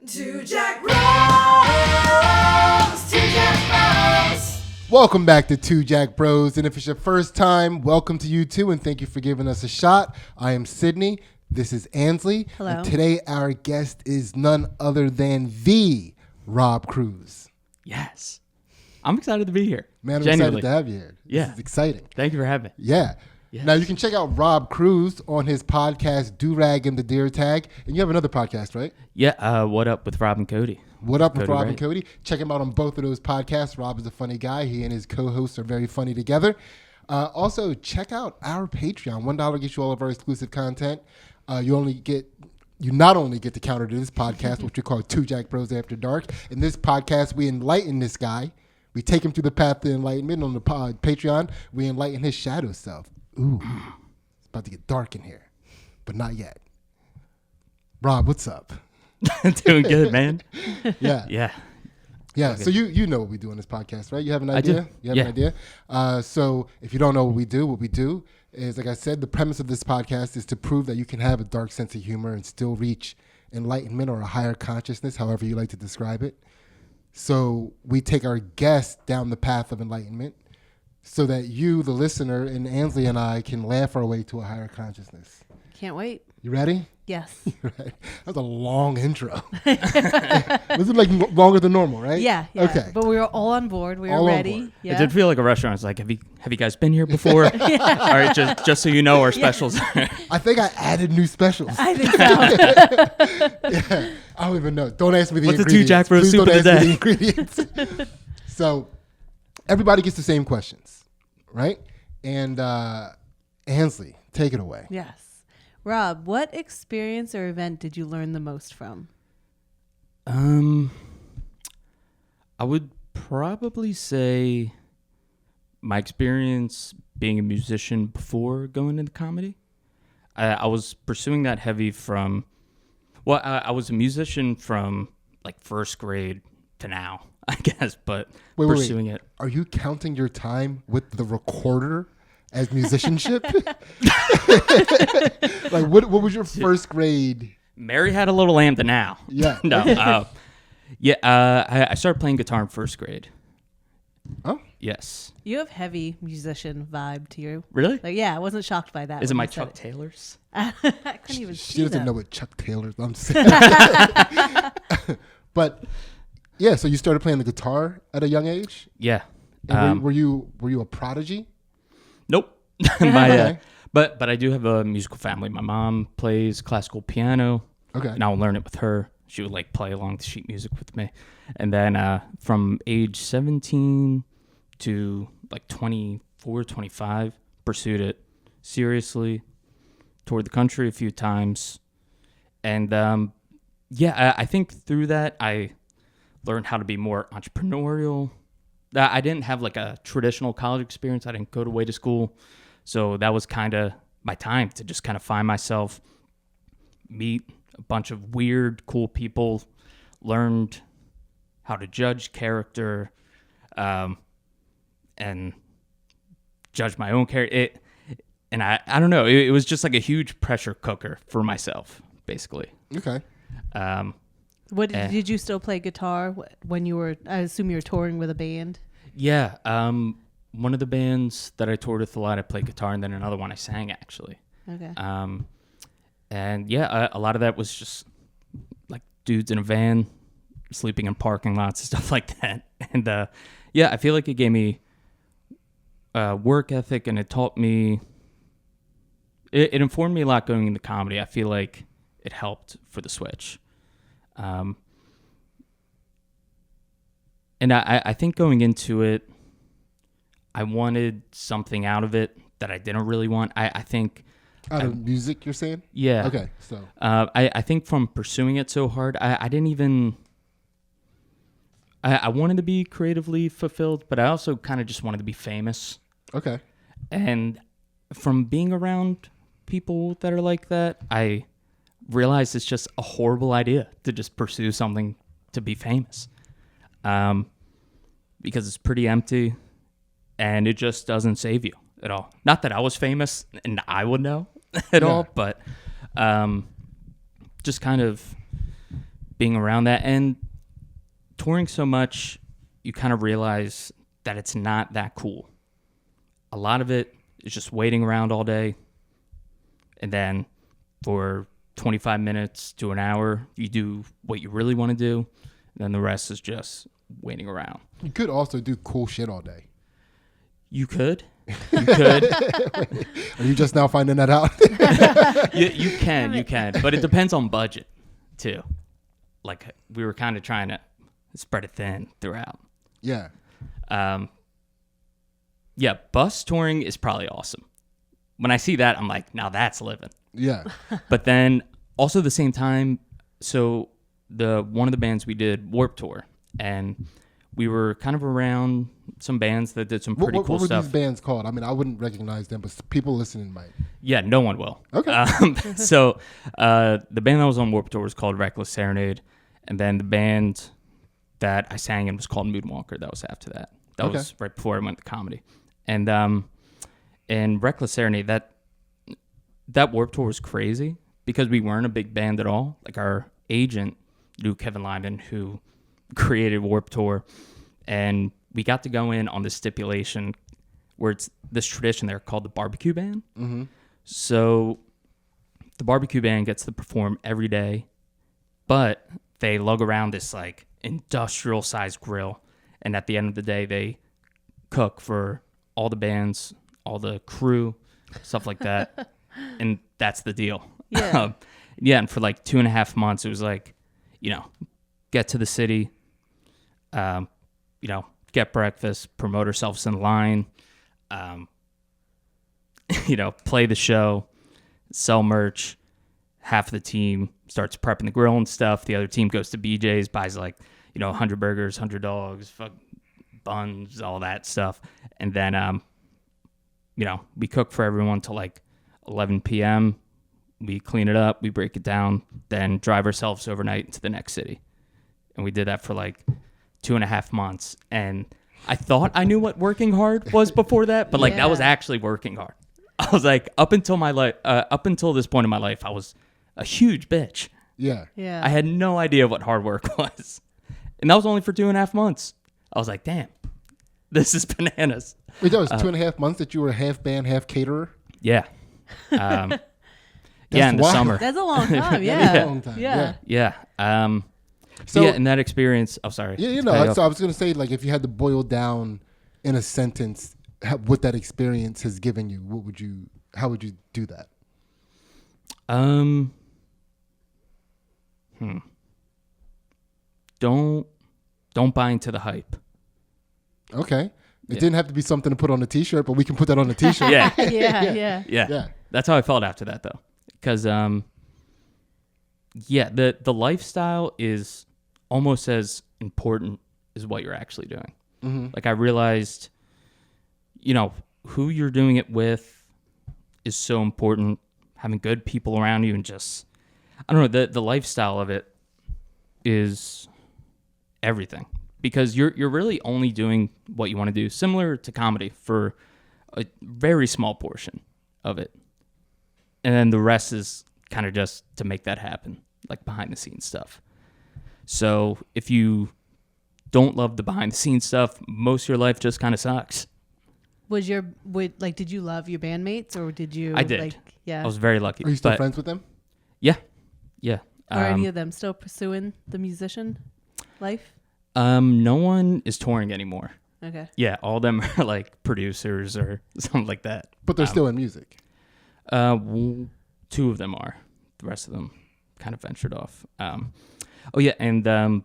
Two Jack Bros! Two Jack Bros! Welcome back to Two Jack Bros. And if it's your first time, welcome to you too, and thank you for giving us a shot. I am Sidney. This is Ansley. Hello. And today our guest is none other than the Rob Cruz. Yes. I'm excited to be here. Man, I'm Genuinely. excited to have you here. Yeah. This is exciting. Thank you for having me. Yeah. Yes. Now you can check out Rob Cruz on his podcast, Do-Rag and the Deer Tag. And you have another podcast, right? Yeah, What Up with Rob and Cody. What Up with Cody Rob Ray. and Cody. Check him out on both of those podcasts. Rob is a funny guy. He and his co-hosts are very funny together. Also, check out our Patreon. $1 gets you all of our exclusive content. You not only get the counter to this podcast, which we call Two Jack Bros After Dark. In this podcast, we enlighten this guy. We take him through the path to enlightenment. On the Patreon, we enlighten his shadow self. Ooh, it's about to get dark in here, but not yet. Rob, what's up? Doing good, man. Yeah. Yeah. Yeah, so you know what we do on this podcast, right? You have an idea? do. You have an idea? So if you don't know what we do is, like I said, the premise of this podcast is to prove that you can have a dark sense of humor and still reach enlightenment or a higher consciousness, however you like to describe it. So we take our guests down the path of enlightenment so that you, the listener, and Ansley and I can laugh our way to a higher consciousness. Can't wait. You ready? Yes. Right. That was a long intro. Was it like longer than normal, right? Yeah. Okay. But we were all on board. We were All on ready. board. Yeah. It did feel like a restaurant. It's like, have you guys been here before? All right, just so you know, our specials. I think I added new specials. I think so. Yeah, I don't even know. Don't ask me the What's the ingredients. Two Jack Bros Please soup don't of the ask me day? the ingredients. So everybody gets the same questions, right? And Ansley, take it away. Yes. Rob, what experience or event did you learn the most from? I would probably say my experience being a musician before going into comedy. I was pursuing that heavy from, I was a musician from like first grade to now, I guess, but pursuing it. Are you counting your time with the recorder as musicianship? Like, what was your first grade? Mary had a little lamb to now. Yeah. No. I started playing guitar in first grade. Oh, Yes. You have heavy musician vibe to you. Really? Like, yeah, I wasn't shocked by that. Is it when my you said Chuck it. Taylors? I couldn't even she see doesn't them. know what Chuck Taylor's. I'm saying. But yeah, so you started playing the guitar at a young age. Yeah. And were you a prodigy? Nope. Okay. But I do have a musical family. My mom plays classical piano. Okay. And I'll learn it with her. She would like play along the sheet music with me. And then from age 17 to like 24, 25, pursued it seriously, toured the country a few times. And I think through that, I learned how to be more entrepreneurial. I didn't have like a traditional college experience. I didn't go to school. So that was kind of my time to just kind of find myself, meet a bunch of weird, cool people, learned how to judge character, and judge my own character. And I don't know. It was just like a huge pressure cooker for myself, basically. Okay. Did you still play guitar when you were? I assume you were touring with a band. Yeah. One of the bands that I toured with a lot, I played guitar, and then another one I sang, actually. Okay. And yeah, a lot of that was just like dudes in a van, sleeping in parking lots and stuff like that. And yeah, I feel like it gave me work ethic, and it taught me, it informed me a lot going into comedy. I feel like it helped for the switch. And I think going into it, I wanted something out of it that I didn't really want. I think... Out of music, you're saying? Yeah. Okay, so... I think from pursuing it so hard, I didn't even... I wanted to be creatively fulfilled, but I also kind of just wanted to be famous. Okay. And from being around people that are like that, I realized it's just a horrible idea to just pursue something to be famous. Because it's pretty empty, and it just doesn't save you at all. Not that I was famous and I would know at all, but just kind of being around that and touring so much, you kind of realize that it's not that cool. A lot of it is just waiting around all day, and then for 25 minutes to an hour, you do what you really want to do, and then the rest is just waiting around. You could also do cool shit all day. You could. Are you just now finding that out? you can, but it depends on budget too. Like we were kind of trying to spread it thin throughout. Yeah. Yeah, bus touring is probably awesome. When I see that, I'm like, now that's living. Yeah. But then also the same time, so one of the bands we did Warped Tour, and we were kind of around some bands that did some pretty cool what were stuff. these bands called? I mean, I wouldn't recognize them, but people listening might. Yeah, no one will. Okay. So the band that was on Warped Tour was called Reckless Serenade, and then the band that I sang in was called Moonwalker. That was after that. That was right before I went to comedy. And Reckless Serenade, that Warped Tour was crazy because we weren't a big band at all. Like our agent knew Kevin Lyndon, who created Warped Tour, and we got to go in on this stipulation where it's this tradition there called the barbecue band. Mm-hmm. So the barbecue band gets to perform every day, but they lug around this like industrial sized grill, and at the end of the day they cook for all the bands, all the crew, stuff like that. And that's the deal. Yeah. And for like 2.5 months, it was like, get to the city, get breakfast, promote ourselves in line, play the show, sell merch. Half of the team starts prepping the grill and stuff. The other team goes to BJ's, buys like, 100 burgers, 100 dogs, buns, all that stuff. And then, we cook for everyone till like 11 p.m. We clean it up, we break it down, then drive ourselves overnight into the next city. And we did that for like 2.5 months. And I thought I knew what working hard was before that, but that was actually working hard. I was like, up until this point in my life, I was a huge bitch. Yeah. Yeah. I had no idea what hard work was. And that was only for 2.5 months. I was like, damn, this is bananas. Wait, that was 2.5 months that you were half band, half caterer? Yeah. In the wild. summer. That's a long time. Yeah. That's a long time. Yeah. Yeah. In that experience, sorry. Yeah, so I was going to say, like, if you had to boil down in a sentence what that experience has given you, how would you do that? Don't buy into the hype. Okay. It didn't have to be something to put on a t-shirt, but we can put that on a t-shirt. Yeah. That's how I felt after that, though. Because, the lifestyle is almost as important as what you're actually doing. Mm-hmm. Like, I realized, who you're doing it with is so important. Having good people around you and just, I don't know, the lifestyle of it is everything. Because you're really only doing what you want to do, similar to comedy, for a very small portion of it. And then the rest is kind of just to make that happen, like behind the scenes stuff. So if you don't love the behind the scenes stuff, most of your life just kind of sucks. Did you love your bandmates, or did you? I did. I was very lucky. Are you still friends with them? Yeah. Are any of them still pursuing the musician life? No one is touring anymore. Okay. Yeah, all of them are like producers or something like that. But they're still in music. 2 of them are. The rest of them kind of ventured off. And I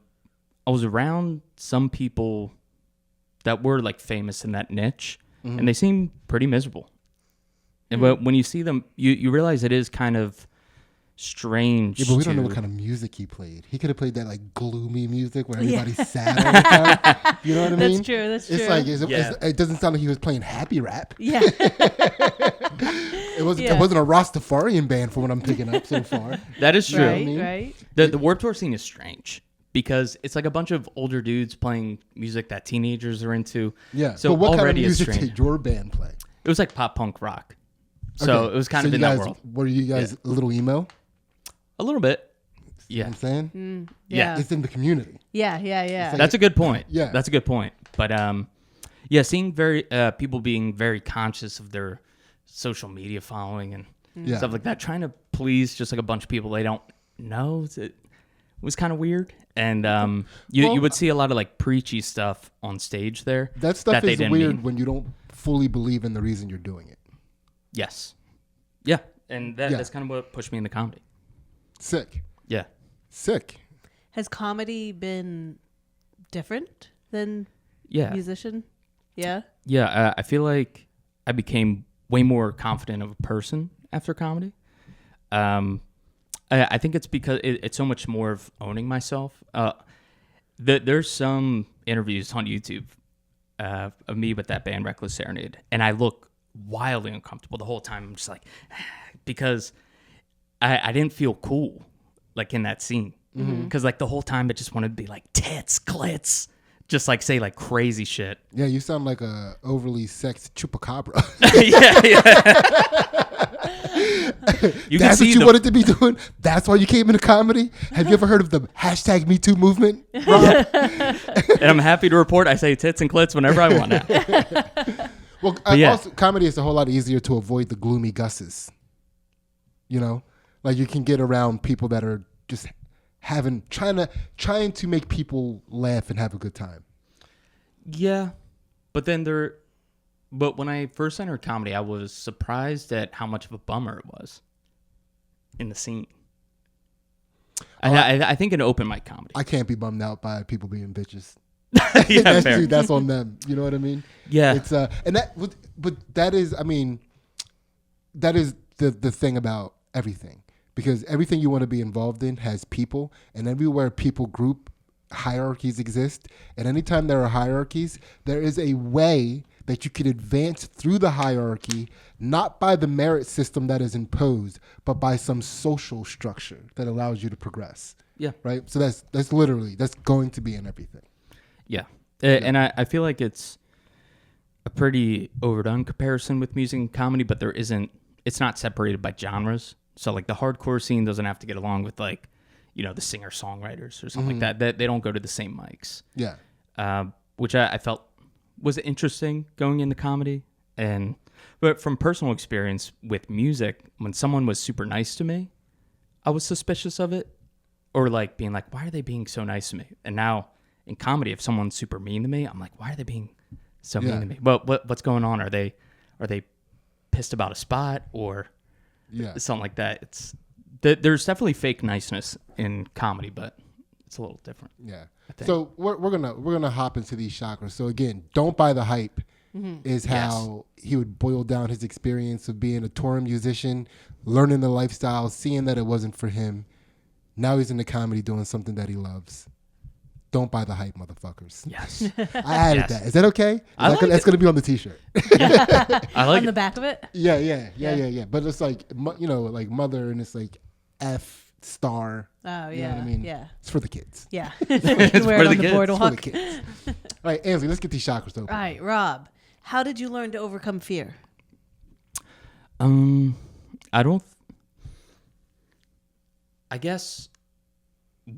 was around some people that were like famous in that niche, and they seemed pretty miserable. And when you see them, you realize it is kind of strange. Yeah, but we don't know what kind of music he played. He could have played that like gloomy music where everybody's sad all the time. You know what I mean? That's true. It's like it doesn't sound like he was playing happy rap. Yeah. It wasn't a Rastafarian band from what I'm picking up so far. That is true. Right. The Warped Tour scene is strange because it's like a bunch of older dudes playing music that teenagers are into. Yeah. So but what kind of already music it's strange. did your band play? It was like pop punk rock. So Okay. it was kind of in that world. Were you guys a little emo? A little bit. You know what I'm saying? Yeah. It's in the community. Yeah. like- That's a good point. Yeah. That's a good point. But yeah, seeing people being very conscious of their social media following and Yeah. stuff like that, trying to please just like a bunch of people they don't know, it was kind of weird. And you would see a lot of like preachy stuff on stage there. That stuff they is didn't weird mean. when you don't fully believe in the reason you're doing it. Yes. Yeah. And Yeah. that's kind of what pushed me into comedy. Sick. Yeah. Sick. Has comedy been different than Yeah. musician? Yeah. Yeah. I feel like I became way more confident of a person after comedy. I think it's because it's so much more of owning myself. There's some interviews on YouTube of me with that band Reckless Serenade, and I look wildly uncomfortable the whole time. I'm just like, because I didn't feel cool like in that scene. Because like the whole time I just wanted to be like tits, glitz, just like say like crazy shit. Yeah, you sound like a overly sexed chupacabra. You That's can what see you wanted to be doing? That's why you came into comedy? Have you ever heard of the hashtag Me Too movement, Rob? and I'm happy to report I say tits and clits whenever I want now. Well, yeah. also, comedy is a whole lot easier to avoid the gloomy gusses. You know? Like you can get around people that are just trying to make people laugh and have a good time. Yeah, but when I first entered comedy, I was surprised at how much of a bummer it was in the scene. I think in open mic comedy. I can't be bummed out by people being bitches. Yeah, fair. Dude, that's on them. You know what I mean? Yeah. It's but that is, I mean, that is the thing about everything, because everything you want to be involved in has people, and everywhere people group, hierarchies exist, and anytime there are hierarchies, there is a way that you can advance through the hierarchy, not by the merit system that is imposed, but by some social structure that allows you to progress. Yeah. Right? So that's going to be in everything. Yeah. And I feel like it's a pretty overdone comparison with music and comedy, but it's not separated by genres. So like the hardcore scene doesn't have to get along with like, the singer-songwriters or something like that. They don't go to the same mics. Yeah. Which I felt was interesting going into comedy. But from personal experience with music, when someone was super nice to me, I was suspicious of it, or like being like, why are they being so nice to me? And now in comedy, if someone's super mean to me, I'm like, why are they being so mean to me? But what's going on? Are they pissed about a spot or something like that? There's definitely fake niceness in comedy, but it's a little different. Yeah. So we're gonna hop into these chakras. So again, don't buy the hype is how he would boil down his experience of being a touring musician, learning the lifestyle, seeing that it wasn't for him. Now he's into comedy doing something that he loves. Don't buy the hype, motherfuckers. Yes. I added that. Is that okay? That's going to be on the T-shirt. I like On the back of it? Yeah. But it's like, like mother, and it's like F star. Oh, yeah. You know what I mean? Yeah. It's for the kids. Yeah. You can wear it on the kids. It's for the boardwalk. kids. All right, Ansley, let's get these chakras open. All right, Rob, how did you learn to overcome fear? I guess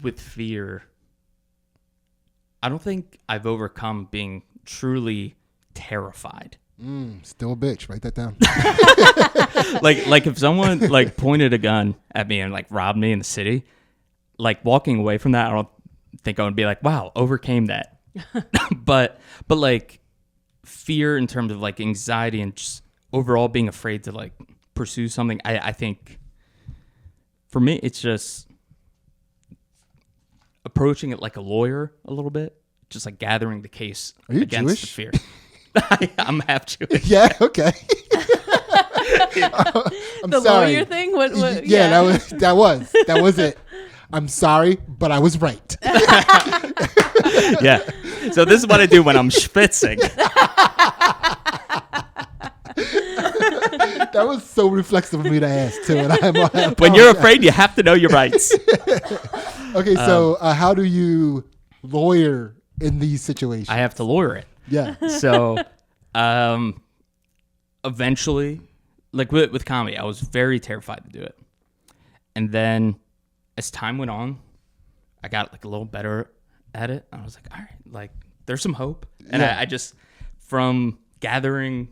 with fear, I don't think I've overcome being truly terrified. Still a bitch. Write that down. like if someone like pointed a gun at me and like robbed me in the city, like walking away from that, I don't think I would be like, wow, overcame that. but like fear in terms of like anxiety and just overall being afraid to like pursue something, I think for me it's just approaching it like a lawyer a little bit, just like gathering the case Are you against Jewish? the fear. I'm half Jewish. Yeah, okay. I'm The sorry. lawyer thing? What, Yeah, that was it. I'm sorry, but I was right. Yeah. So this is what I do when I'm schwitzing. That was so reflexive of me to ask too. And When you're afraid, you have to know your rights. Okay, so how do you lawyer in these situations? I have to lawyer it. Yeah. So, eventually, like with comedy, I was very terrified to do it. And then as time went on, I got like a little better at it. I was like, all right, like there's some hope. And Yeah. I just, from gathering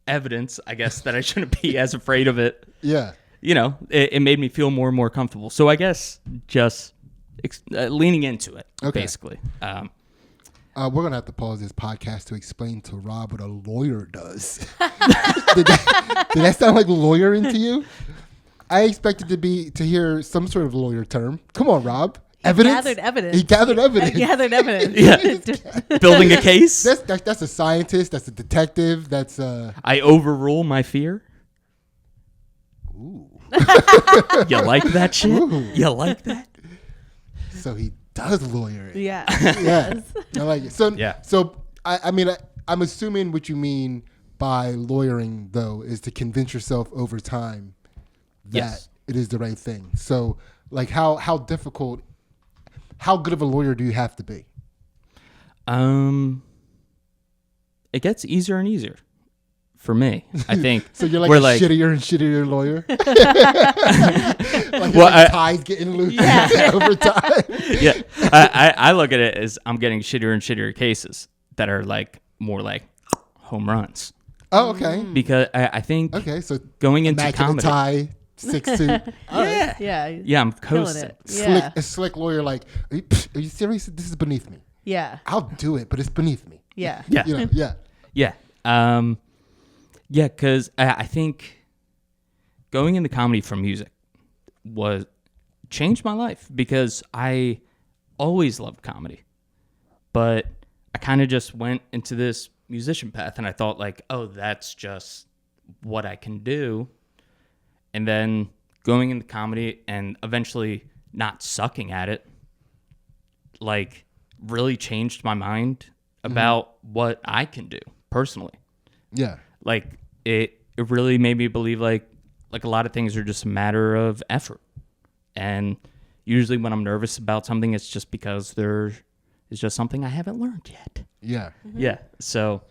evidence, I guess, that I shouldn't be as afraid of it, Yeah. you know, it made me feel more and more comfortable. So I guess just leaning into it, basically. We're going to have to pause this podcast to explain to Rob what a lawyer does. did that sound like lawyering to you? I expected to hear some sort of lawyer term. Come on, Rob. Evidence? Gathered evidence. He gathered evidence. Gathered evidence. Yeah. Building a case. That's a scientist. That's a detective. That's I overrule my fear. Ooh. You like that shit? Ooh. You like that? So he does lawyering. Yeah. Yeah. I like it. So Yeah. So I mean I'm assuming what you mean by lawyering though is to convince yourself over time that Yes. it is the right thing. So like how good of a lawyer do you have to be? It gets easier and easier for me, I think. So you're like We're a shittier and shittier lawyer. Like Well, ties getting loose Yeah. over time. Yeah, I look at it as I'm getting shittier and shittier cases that are like more like home runs, Oh, okay. because I think Okay, so going into immaculate comedy, tie, 6'2". Yeah. yeah, I'm Killing coasting. it. Yeah. A slick lawyer like, are you serious? This is beneath me. Yeah. I'll do it, but it's beneath me. Yeah. Yeah, You know, yeah. yeah, yeah, because I think going into comedy from music changed my life, because I always loved comedy, but I kind of just went into this musician path, and I thought like, oh, that's just what I can do. And then going into comedy and eventually not sucking at it, like, really changed my mind about what I can do personally. Yeah. Like, it really made me believe like a lot of things are just a matter of effort. And usually when I'm nervous about something, it's just because there is just something I haven't learned yet. Yeah. Yeah. So,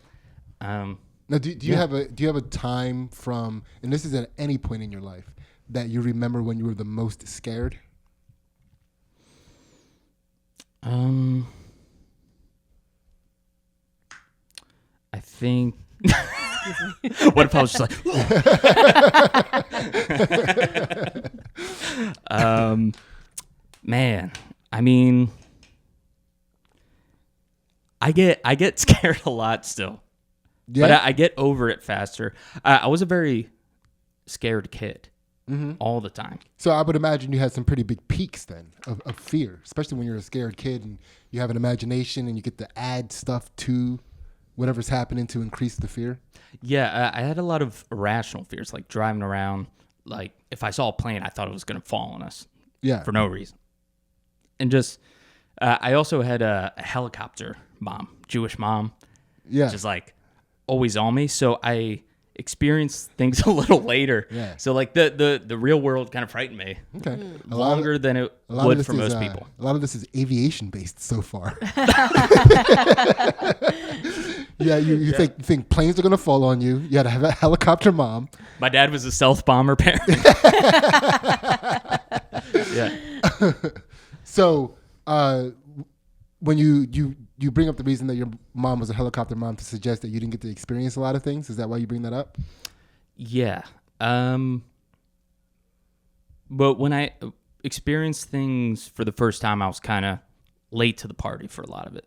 Now, do you have a time from, and this is at any point in your life, that you remember when you were the most scared? I think. What if I was just like, man, I mean, I get scared a lot still, Yeah. but I get over it faster. I was a very scared kid all the time. So I would imagine you had some pretty big peaks then of fear, especially when you're a scared kid and you have an imagination and you get to add stuff to whatever's happening to increase the fear. Yeah, I had a lot of irrational fears, like driving around. Like if I saw a plane, I thought it was going to fall on us. Yeah. For no reason. And just, I also had a helicopter mom, Jewish mom, Yeah. just like always on me. So I experienced things a little later. Yeah. So like the real world kind of frightened me Okay. longer than it A lot of would this for is, most people. A lot of this is aviation based so far. Yeah, you think planes are gonna fall on you. You had to have a helicopter mom. My dad was a stealth bomber parent. Yeah. So when you bring up the reason that your mom was a helicopter mom to suggest that you didn't get to experience a lot of things, is that why you bring that up? Yeah. But when I experienced things for the first time, I was kind of late to the party for a lot of it.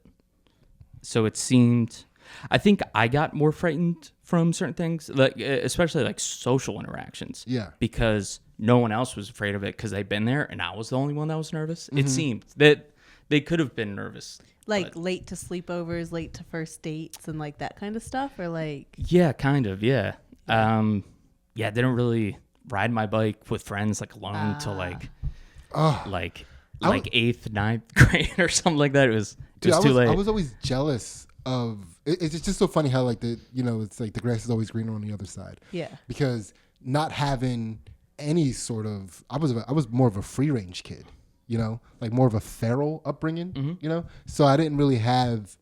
So it seemed, I think I got more frightened from certain things, like especially like social interactions. Yeah. Because no one else was afraid of it because they'd been there, and I was the only one that was nervous. It seemed that they could have been nervous. Like but- late to sleepovers, late to first dates, and like that kind of stuff, or like Yeah, kind of. Yeah. Yeah, I didn't really ride my bike with friends like alone till like like 8th, 9th grade or something like that. It was too late. I was always jealous of. It's just so funny how like it's like the grass is always greener on the other side. yeah, Because not having any sort of, I was more of a free range kid, like more of a feral upbringing, So I didn't really have,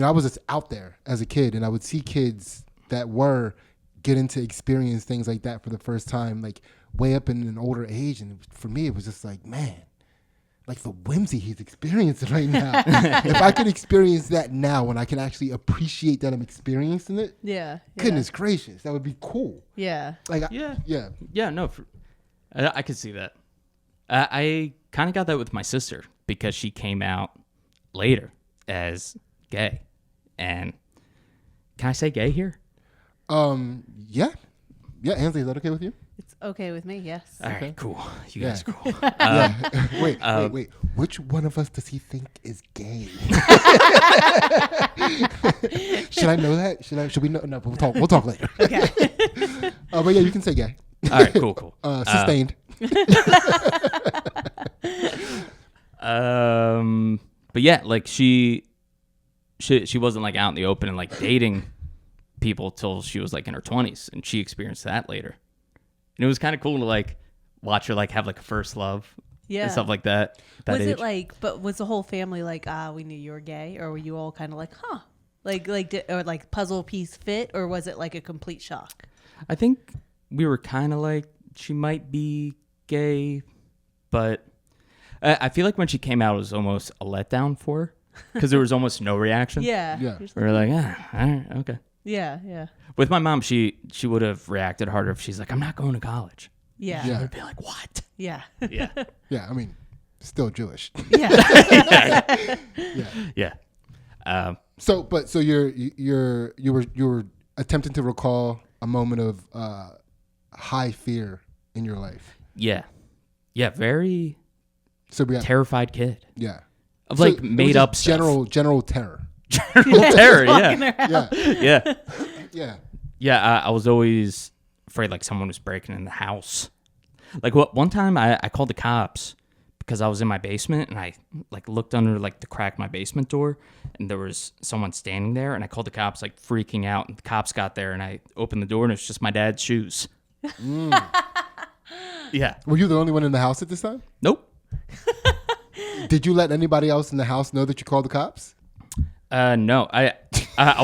I was just out there as a kid, and I would see kids that were getting to experience things like that for the first time, like way up in an older age, and for me, it was just like, man, like the whimsy he's experiencing right now. If I could experience that now, when I can actually appreciate that I'm experiencing it, Yeah. goodness gracious, that would be cool. Yeah. Like, Yeah, no, I could see that. I kind of got that with my sister because she came out later as gay. And can I say gay here? Yeah, Ansley, is that okay with you? It's okay with me. Yes. All right, cool. You guys are cool. Wait. Which one of us does he think is gay? Should I know that? Should we know? No, we'll talk later. Okay. But yeah, you can say gay. All right, cool. Sustained. But yeah, like she wasn't like out in the open and like dating people till she was like in her 20s, and she experienced that later. And it was kind of cool to like watch her like have like a first love Yeah. and stuff like that. Was it like? But was the whole family like, we knew you were gay, or were you all kind of like, huh? Or like puzzle piece fit, or was it like a complete shock? I think we were kind of like, she might be gay, but I feel like when she came out, it was almost a letdown for her because there was almost no reaction. Yeah. Yeah. We were like, all right, okay. Yeah. With my mom, she would have reacted harder if she's like, I'm not going to college. Yeah. Yeah. I'd be like, what? Yeah. Yeah. Yeah, I mean, still Jewish. Yeah. Yeah. So you were attempting to recall a moment of high fear in your life. Yeah. Yeah. Very So we got terrified kid yeah. of So like it was made just up stuff. general terror. Terror. Yeah. Yeah, Yeah. yeah. Yeah. I was always afraid like someone was breaking in the house. Like one time I called the cops because I was in my basement and I like looked under like the crack of my basement door and there was someone standing there, and I called the cops like freaking out, and the cops got there and I opened the door and it's just my dad's shoes. Yeah. Were you the only one in the house at this time? Nope. Did you let anybody else in the house know that you called the cops? No. I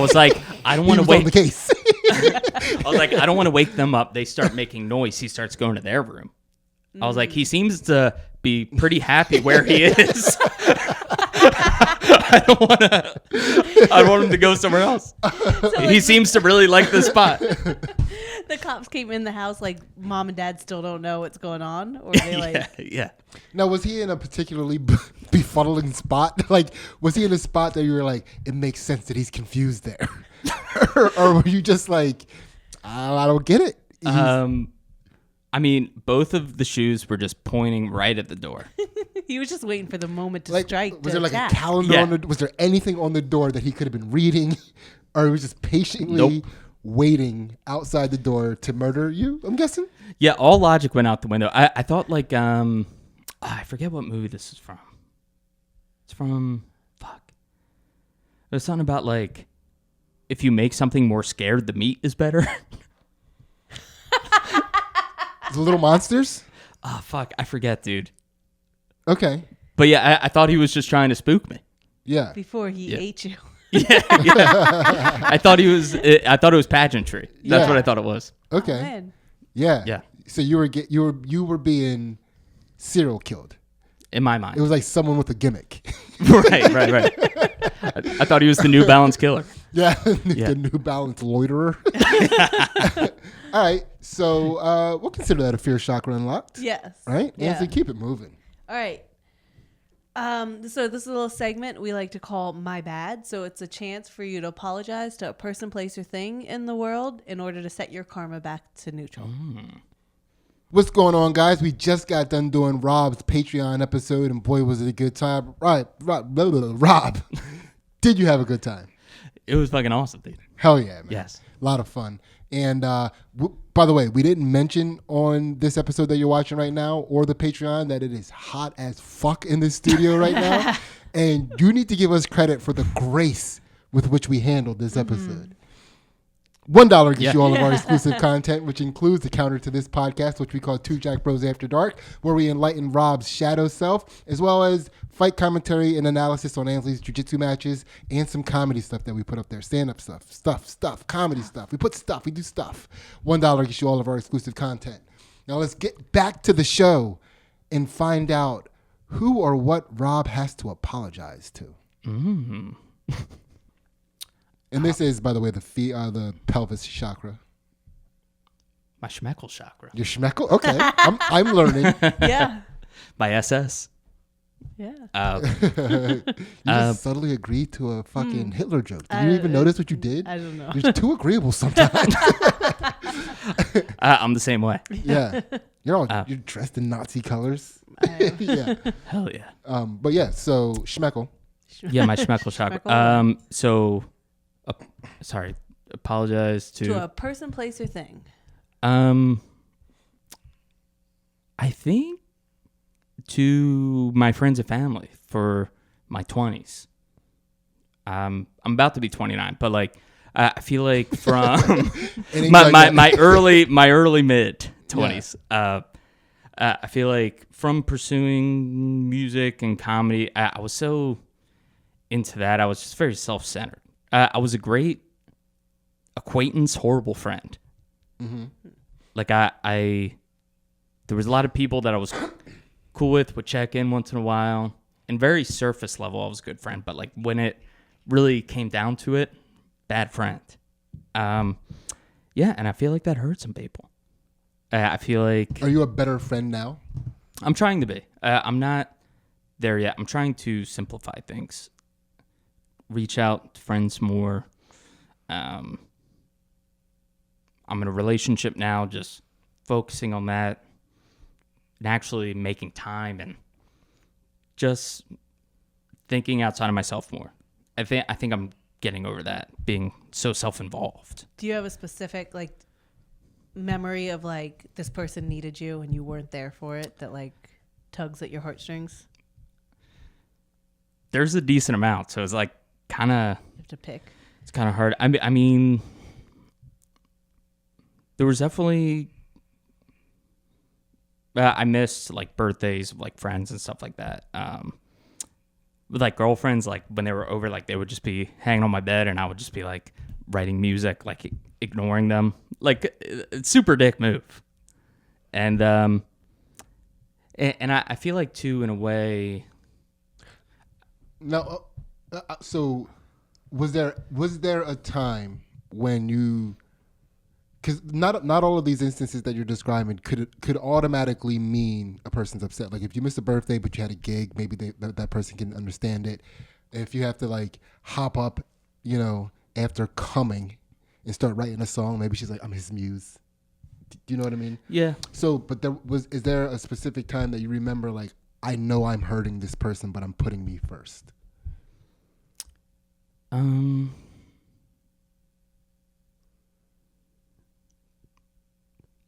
was like, I don't He want to was on wake. the case. I was like, I don't want to wake them up. They start making noise. He starts going to their room. I was like, he seems to be pretty happy where he is. I don't want him to go somewhere else. He seems to really like the spot. The cops came in the house like mom and dad still don't know what's going on, or they like Yeah. Now, was he in a particularly befuddling spot? Like, was he in a spot that you were like, it makes sense that he's confused there? or were you just like, I don't get it? I mean, both of the shoes were just pointing right at the door. he was just waiting for the moment to Like, strike. was to there like attack. a calendar Yeah. on the? Was there anything on the door that he could have been reading, or he was just patiently Nope. waiting outside the door to murder you? I'm guessing. Yeah, all logic went out the window. I thought like I forget what movie this is from. It's from There's something about like if you make something more scared, the meat is better. The Little Monsters. Oh fuck, I forget, dude. Okay. But yeah, I thought he was just trying to spook me. Yeah. before he ate you. Yeah. I thought it was pageantry. That's Yeah. what I thought it was. Okay. Oh, man. Yeah. Yeah. So you were being serial killed. In my It mind. was like someone with a gimmick. Right. I thought he was the New Balance killer. Yeah. Yeah. The New Balance loiterer. All right. So we'll consider that a fear chakra unlocked. Yes. Right? Yeah. Ansley, keep it moving. All right. So this is a little segment we like to call My Bad. So it's a chance for you to apologize to a person, place, or thing in the world in order to set your karma back to neutral. What's going on, guys? We just got done doing Rob's Patreon episode, and boy, was it a good time. Right, Rob, did you have a good time? It was fucking awesome, dude. Hell yeah, man. Yes. A lot of fun. And by the way, we didn't mention on this episode that you're watching right now or the Patreon that it is hot as fuck in this studio right now. And you need to give us credit for the grace with which we handled this episode. $1 gets you all of our exclusive content, which includes the counter to this podcast, which we call Two Jack Bros After Dark, where we enlighten Rob's shadow self, as well as fight commentary and analysis on Ansley's jiu-jitsu matches and some comedy stuff that we put up there. Stand-up stuff, comedy stuff. We put stuff, we do stuff. $1 gets you all of our exclusive content. Now let's get back to the show and find out who or what Rob has to apologize to. Mm. And this is, by the way, the pelvis chakra. My schmeckle chakra. Your schmeckle? Okay, I'm learning. Yeah. My SS. Yeah. You just subtly agreed to a fucking Hitler joke. Did you even notice what you did? I don't know. You're too agreeable sometimes. I'm the same way. Yeah, you're dressed in Nazi colors. Yeah. Hell yeah. But yeah, so schmeckle. Yeah, my schmeckle chakra. Schmeckle. Sorry. Apologize To a person, place, or thing. I think to my friends and family for my 20s. I'm about to be 29, but like I feel like from my early mid 20s. Yeah. I feel like from pursuing music and comedy, I was so into that. I was just very self-centered. I was a great acquaintance, horrible friend. Mm-hmm. Like there was a lot of people that I was cool with, would check in once in a while, and very surface level, I was a good friend. But like when it really came down to it, bad friend. Yeah, and I feel like that hurt some people. I feel like. Are you a better friend now? I'm trying to be. I'm not there yet. I'm trying to simplify things, reach out to friends more. I'm in a relationship now, just focusing on that and actually making time and just thinking outside of myself more. I think I'm getting over that, being so self-involved. Do you have a specific like memory of like this person needed you and you weren't there for it that like tugs at your heartstrings? There's a decent amount, so it's like kind of. You have to pick. It's kind of hard. I mean, there was definitely. I missed like birthdays of like friends and stuff like that. With like girlfriends, like when they were over, like they would just be hanging on my bed, and I would just be like writing music, like ignoring them, like it's super dick move. And I feel like too, in a way. Now, so was there a time when you? Because not all of these instances that you're describing could automatically mean a person's upset. Like if you missed a birthday but you had a gig, maybe that person can understand it. If you have to like hop up, after coming and start writing a song, maybe she's like, I'm his muse. Do you know what I mean? Yeah. So, but is there a specific time that you remember like, I know I'm hurting this person, but I'm putting me first?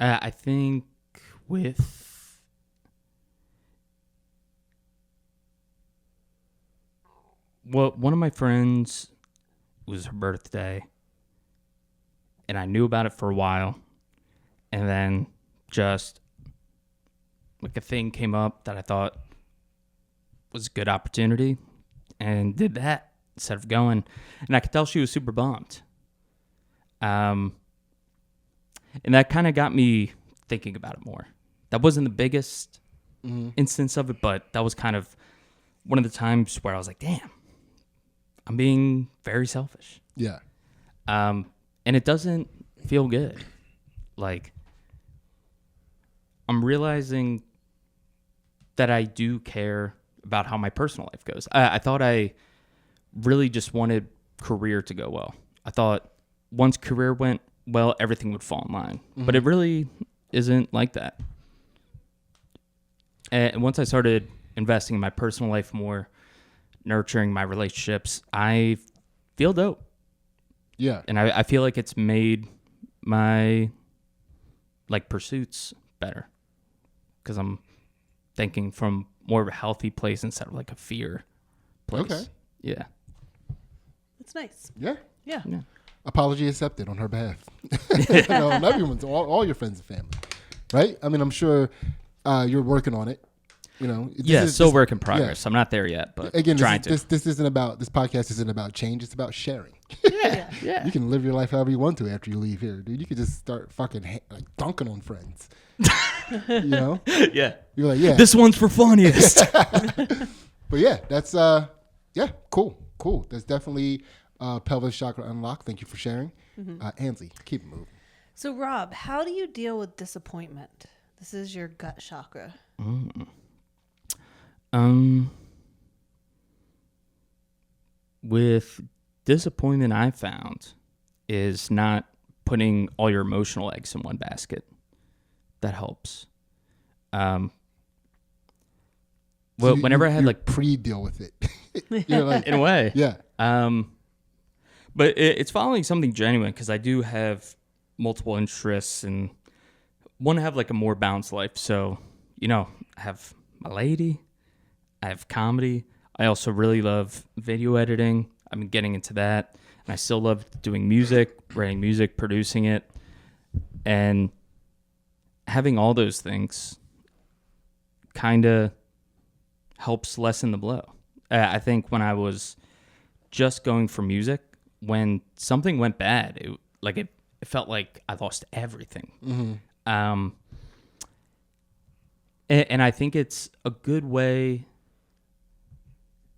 I think with one of my friends, it was her birthday, and I knew about it for a while, and then just like a thing came up that I thought was a good opportunity, and did that instead of going, and I could tell she was super bummed. And that kind of got me thinking about it more. That wasn't the biggest instance of it, but that was kind of one of the times where I was like, damn, I'm being very selfish. Yeah. And it doesn't feel good. Like, I'm realizing that I do care about how my personal life goes. I thought I really just wanted career to go well. I thought once career went well, everything would fall in line. Mm-hmm. But it really isn't like that. And once I started investing in my personal life more, nurturing my relationships, I feel dope. Yeah. And I feel like it's made my like pursuits better. Because I'm thinking from more of a healthy place instead of like a fear place. Okay. Yeah. It's nice. Yeah. Yeah. Yeah. Apology accepted on her behalf. Not everyone's, all your friends and family, right? I mean, I'm sure you're working on it. Still work in progress. Yeah. I'm not there yet, but again, trying this podcast isn't about change. It's about sharing. Yeah. You can live your life however you want to after you leave here, dude. You could just start fucking like dunking on friends. You know? Yeah. You're like, yeah. This one's for funniest. But yeah, that's cool. That's definitely pelvis chakra unlock. Thank you for sharing. Ansley, keep it moving. So, Rob, how do you deal with disappointment? This is your gut chakra. With disappointment, I found is not putting all your emotional eggs in one basket. That helps. Well, So whenever I had like pre-deal with it, you're like, in a way, yeah, but it's following something genuine because I do have multiple interests and want to have like a more balanced life. So, I have my lady, I have comedy. I also really love video editing. I've been getting into that. And I still love doing music, writing music, producing it. And having all those things kind of helps lessen the blow. I think when I was just going for music, when something went bad, it felt like I lost everything. And I think it's a good way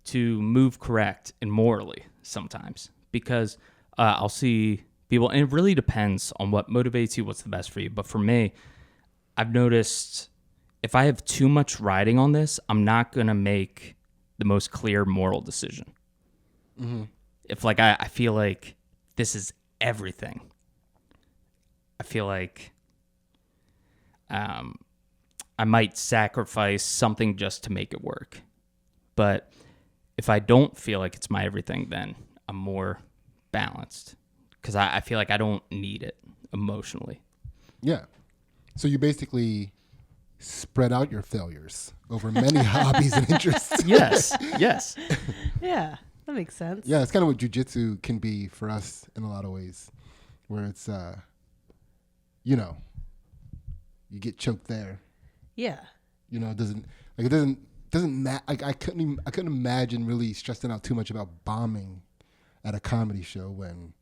to move correct and morally sometimes because I'll see people, and it really depends on what motivates you, what's the best for you. But for me, I've noticed if I have too much riding on this, I'm not going to make the most clear moral decision. If like I feel like this is everything, I feel like I might sacrifice something just to make it work. But if I don't feel like it's my everything, then I'm more balanced because I feel like I don't need it emotionally. yeah. So you basically spread out your failures over many hobbies and interests. Yes. Yeah, that makes sense. Yeah, it's kind of what jujitsu can be for us in a lot of ways, where it's, you get choked there. Yeah. It doesn't matter. Like I couldn't imagine really stressing out too much about bombing at a comedy show when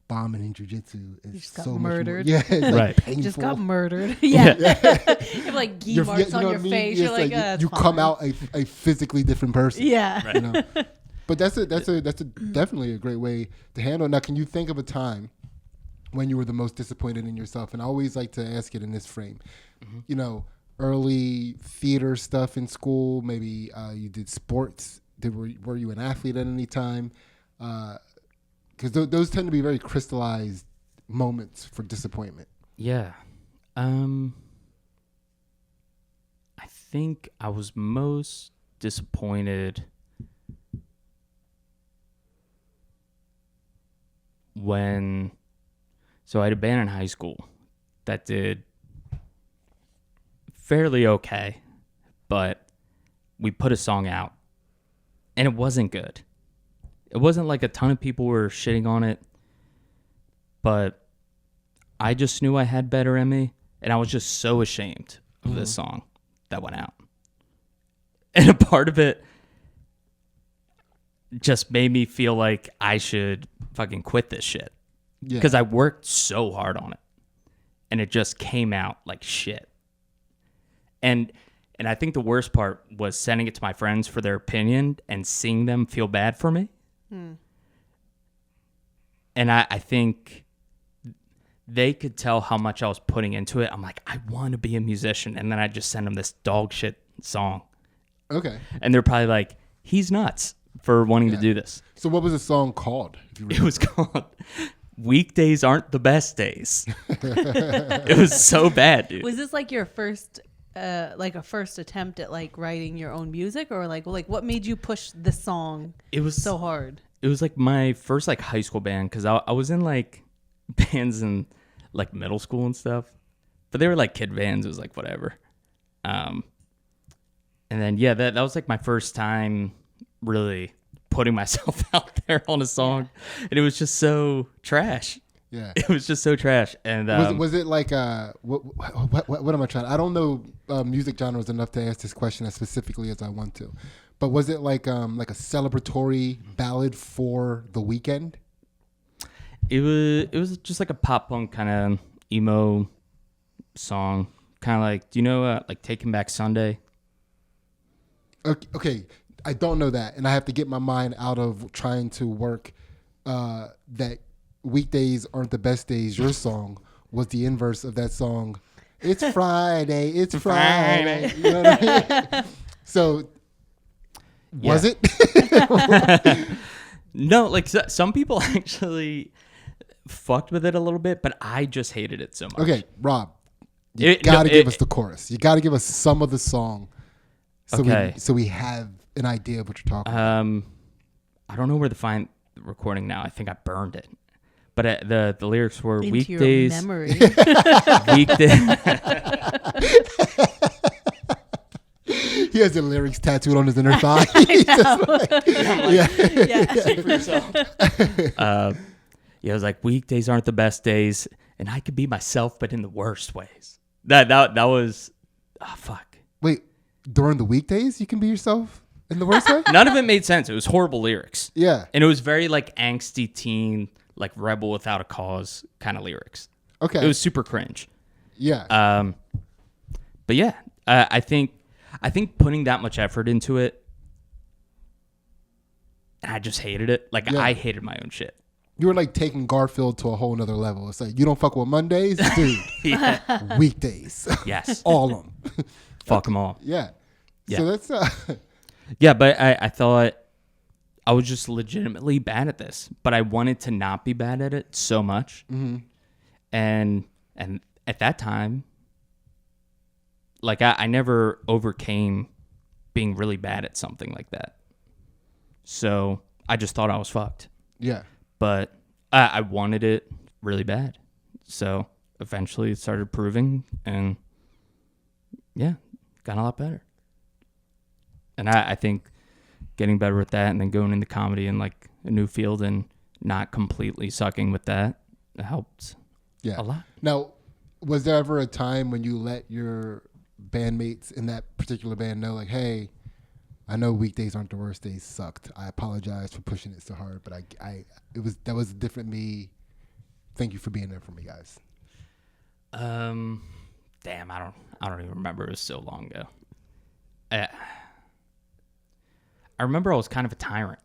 bombing in jiu-jitsu is just got so murdered. much more, it's Right. painful. Just got murdered. Yeah. You have like gi marks on what your I mean? face. It's You're like, you it's come fine." out a physically different person. Yeah. You know? But that's definitely a great way to handle it. Now, can you think of a time when you were the most disappointed in yourself? And I always like to ask it in this frame. Early theater stuff in school. Maybe you did sports. Were you an athlete at any time? Because those tend to be very crystallized moments for disappointment. Yeah. I think I was most disappointed so I had a band in high school that did fairly okay, but we put a song out and it wasn't good. It wasn't like a ton of people were shitting on it, but I just knew I had better in me, and I was just so ashamed of this song that went out. And a part of it just made me feel like I should fucking quit this shit. Yeah. Because I worked so hard on it, and it just came out like shit. And I think the worst part was sending it to my friends for their opinion and seeing them feel bad for me. And I think they could tell how much I was putting into it. I'm like, I want to be a musician. And then I just send them this dog shit song. Okay. And they're probably like, he's nuts for wanting to do this. So what was the song called? It was called Weekdays Aren't the Best Days. It was so bad, dude. Was this like your first, a first attempt at like writing your own music, or like what made you push this song? It was so hard. It was like my first like high school band because I was in like bands in like middle school and stuff, but they were like kid bands. It was like whatever. And then that was like my first time really putting myself out there on a song, and it was just so trash. Yeah. It was just so trash. And was it like what am I trying? I don't know music genres enough to ask this question as specifically as I want to, but was it like a celebratory ballad for the weekend? It was just like a pop punk kind of emo song, kind of like, do you know like Taking Back Sunday? Okay, I don't know that, and I have to get my mind out of trying to work that weekdays aren't the best days. Your song was the inverse of that song. It's Friday. It's Friday. You know what I mean? So, was it? No, like some people actually fucked with it a little bit, but I just hated it so much. Okay, Rob, you got to give us the chorus. You got to give us some of the song, so we have an idea of what you're talking about. I don't know where to find the recording now. I think I burned it. But the lyrics were Into weekdays. Your memory. Weekdays. He has the lyrics tattooed on his inner thigh. He's just like, yeah. Yeah, it was like weekdays aren't the best days, and I could be myself, but in the worst ways. That was, fuck. Wait, during the weekdays you can be yourself in the worst way? None of it made sense. It was horrible lyrics. Yeah, and it was very like angsty teen, like rebel without a cause kind of lyrics. Okay, it was super cringe. Yeah. But yeah, I think putting that much effort into it, and I just hated it. Like I hated my own shit. You were like taking Garfield to a whole nother level. It's like, you don't fuck with Mondays, dude. Weekdays. Yes. All of them. Fuck them all. Yeah. Yeah. So that's Yeah, but I thought I was just legitimately bad at this, but I wanted to not be bad at it so much. mm-hmm. And at that time, like I never overcame being really bad at something like that. So I just thought I was fucked. Yeah. But I wanted it really bad. So eventually it started proving, and yeah, got a lot better. And I think getting better with that and then going into comedy in like a new field and not completely sucking with that helped a lot. Now, was there ever a time when you let your bandmates in that particular band know, like, hey, I know weekdays aren't the worst days, sucked. I apologize for pushing it so hard, but that was a different me. Thank you for being there for me, guys. Damn, I don't even remember. It was so long ago. I remember I was kind of a tyrant.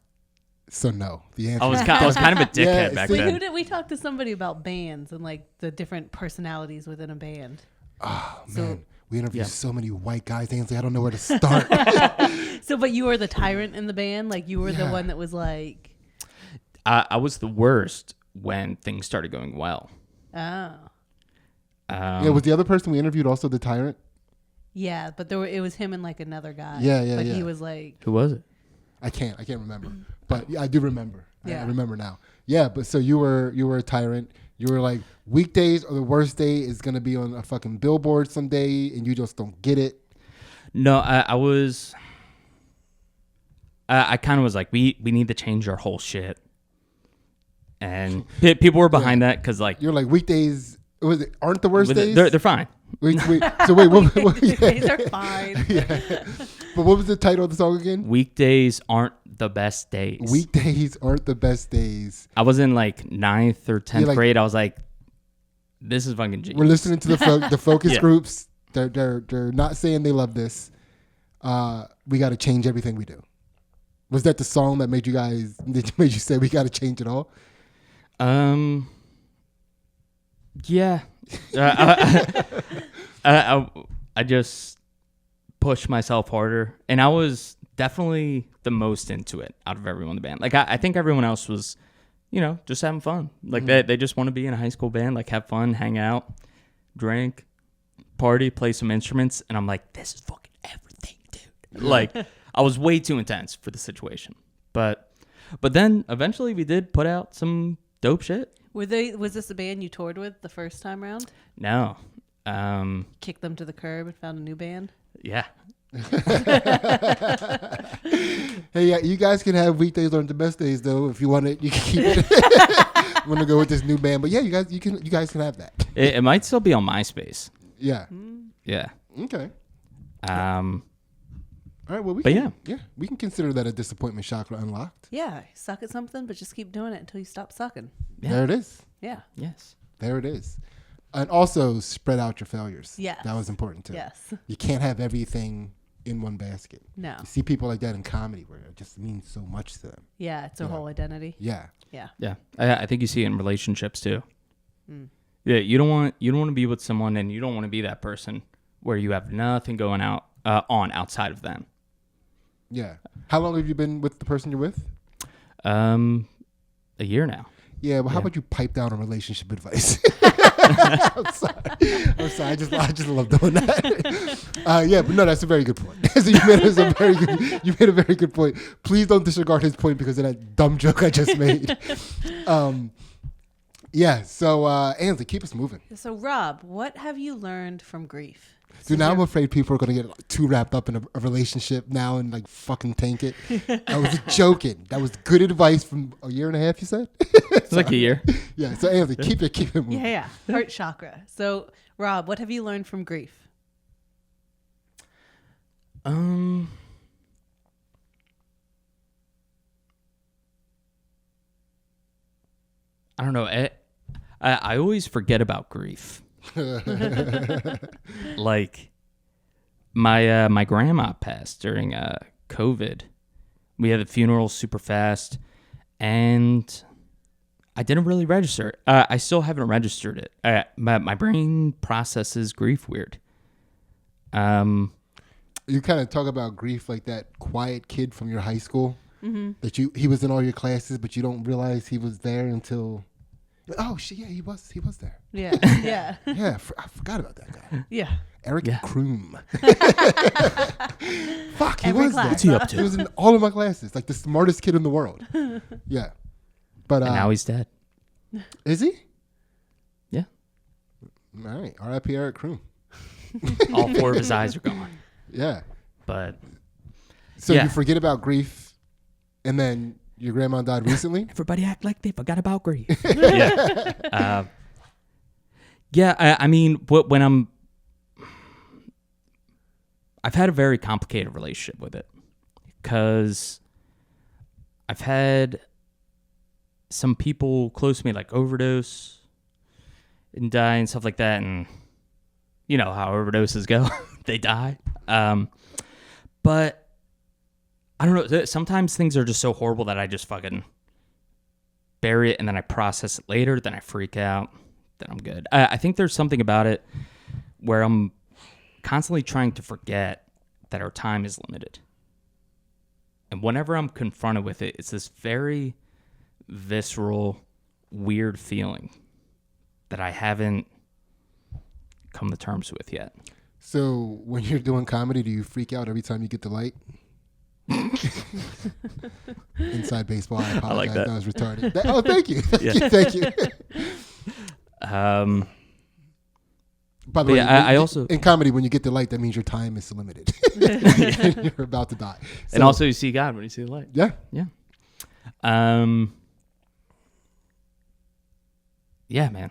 So no, the answer. I was kind of a dickhead back Wait, then. who did we talk to somebody about bands and like the different personalities within a band? Oh So- man, we interviewed so many white guys, Ansley. I don't know where to start. So, but you were the tyrant in the band, like you were the one that was like, I was the worst when things started going well. oh, Yeah, was the other person we interviewed also the tyrant? yeah, but it was him and like another guy. Yeah, But yeah. he was like, Who was it? I can't remember, but I do remember. Yeah. I remember now. Yeah, but so you were a tyrant. You were like, weekdays are the worst day. Is gonna be on a fucking billboard someday, and you just don't get it. No, I was. I kind of was like, we need to change our whole shit, and people were behind that because like You're like, weekdays aren't the worst days. they're fine. Wait. So wait, what, these are fine. but what was the title of the song again? Weekdays aren't the best days. Weekdays aren't the best days. I was in like 9th or 10th like- grade. I was like, this is fucking genius. We're listening to the focus Yeah. groups. They're not saying they love this. We got to change everything we do. Was that the song that made you say we got to change it all? Yeah. I just pushed myself harder, and I was definitely the most into it out of everyone in the band. Like I think everyone else was, just having fun. Like they just want to be in a high school band, like have fun, hang out, drink, party, play some instruments, and I'm like, this is fucking everything, dude. Like I was way too intense for the situation. But then eventually we did put out some dope shit. Was this a band you toured with the first time around? No. Kicked them to the curb and found a new band? Yeah. Hey, yeah, you guys can have weekdays aren't the best days though. If you want it, you can keep it. I'm gonna go with this new band, but yeah, you guys can have that. It might still be on MySpace. Yeah. Yeah. Okay. All right. Well, But we can consider that a disappointment chakra unlocked. Yeah, suck at something, but just keep doing it until you stop sucking. Yeah. There it is. Yeah. Yes. There it is. And also spread out your failures. Yes. That was important too. Yes. You can't have everything in one basket. No. You see people like that in comedy where it just means so much to them. Yeah, it's a whole identity. Yeah. Yeah. Yeah. I think you see it in relationships too. Yeah. You don't want to be with someone, and you don't want to be that person where you have nothing going on outside of them. Yeah. How long have you been with the person you're with? A year now. Yeah, well, how about you pipe down on relationship advice? I'm sorry. I just love doing that. Yeah, but no, that's a very good point. So you made a very good point. Please don't disregard his point because of that dumb joke I just made. Yeah. So Ansley, keep us moving. So Rob, what have you learned from grief? Dude, now I'm afraid people are going to get too wrapped up in a relationship now and like fucking tank it. I was joking. That was good advice from a year and a half, you said? It's like a year. Yeah. So Ansley, keep it moving. Yeah. Heart chakra. So Rob, what have you learned from grief? I don't know. I always forget about grief. Like my grandma passed during COVID. We had the funeral super fast, and I didn't really register it. I still haven't registered it. My brain processes grief weird. You kind of talk about grief like that quiet kid from your high school that he was in all your classes, but you don't realize he was there until. Oh shit! Yeah, he was there. Yeah. Yeah. Yeah, I forgot about that guy. Yeah. Eric Yeah. Kroom. Fuck, he Every was class, there. What's he up to? He was in all of my classes, like the smartest kid in the world. Yeah, but And now he's dead. is he? Yeah. All right, R.I.P. Eric Kroom. All 4 of his eyes are gone. Yeah. But So Yeah. you forget about grief, and then your grandma died recently. everybody act like they forgot about grief. Yeah. I mean, when I've had a very complicated relationship with it because I've had some people close to me like overdose and die and stuff like that. And you know how overdoses go. They die. But I don't know. Sometimes things are just so horrible that I just fucking bury it and then I process it later. Then I freak out. Then I'm good. I think there's something about it where I'm constantly trying to forget that our time is limited. And whenever I'm confronted with it, it's this very visceral, weird feeling that I haven't come to terms with yet. So when you're doing comedy, do you freak out every time you get the light? Inside baseball, I apologize. like that. That was retarded. Oh, thank you. Yeah. Thank you. By the way, I also in comedy, when you get the light, that means your time is limited. You're about to die. and So, also you see God when you see the light. yeah. Yeah. Yeah, man.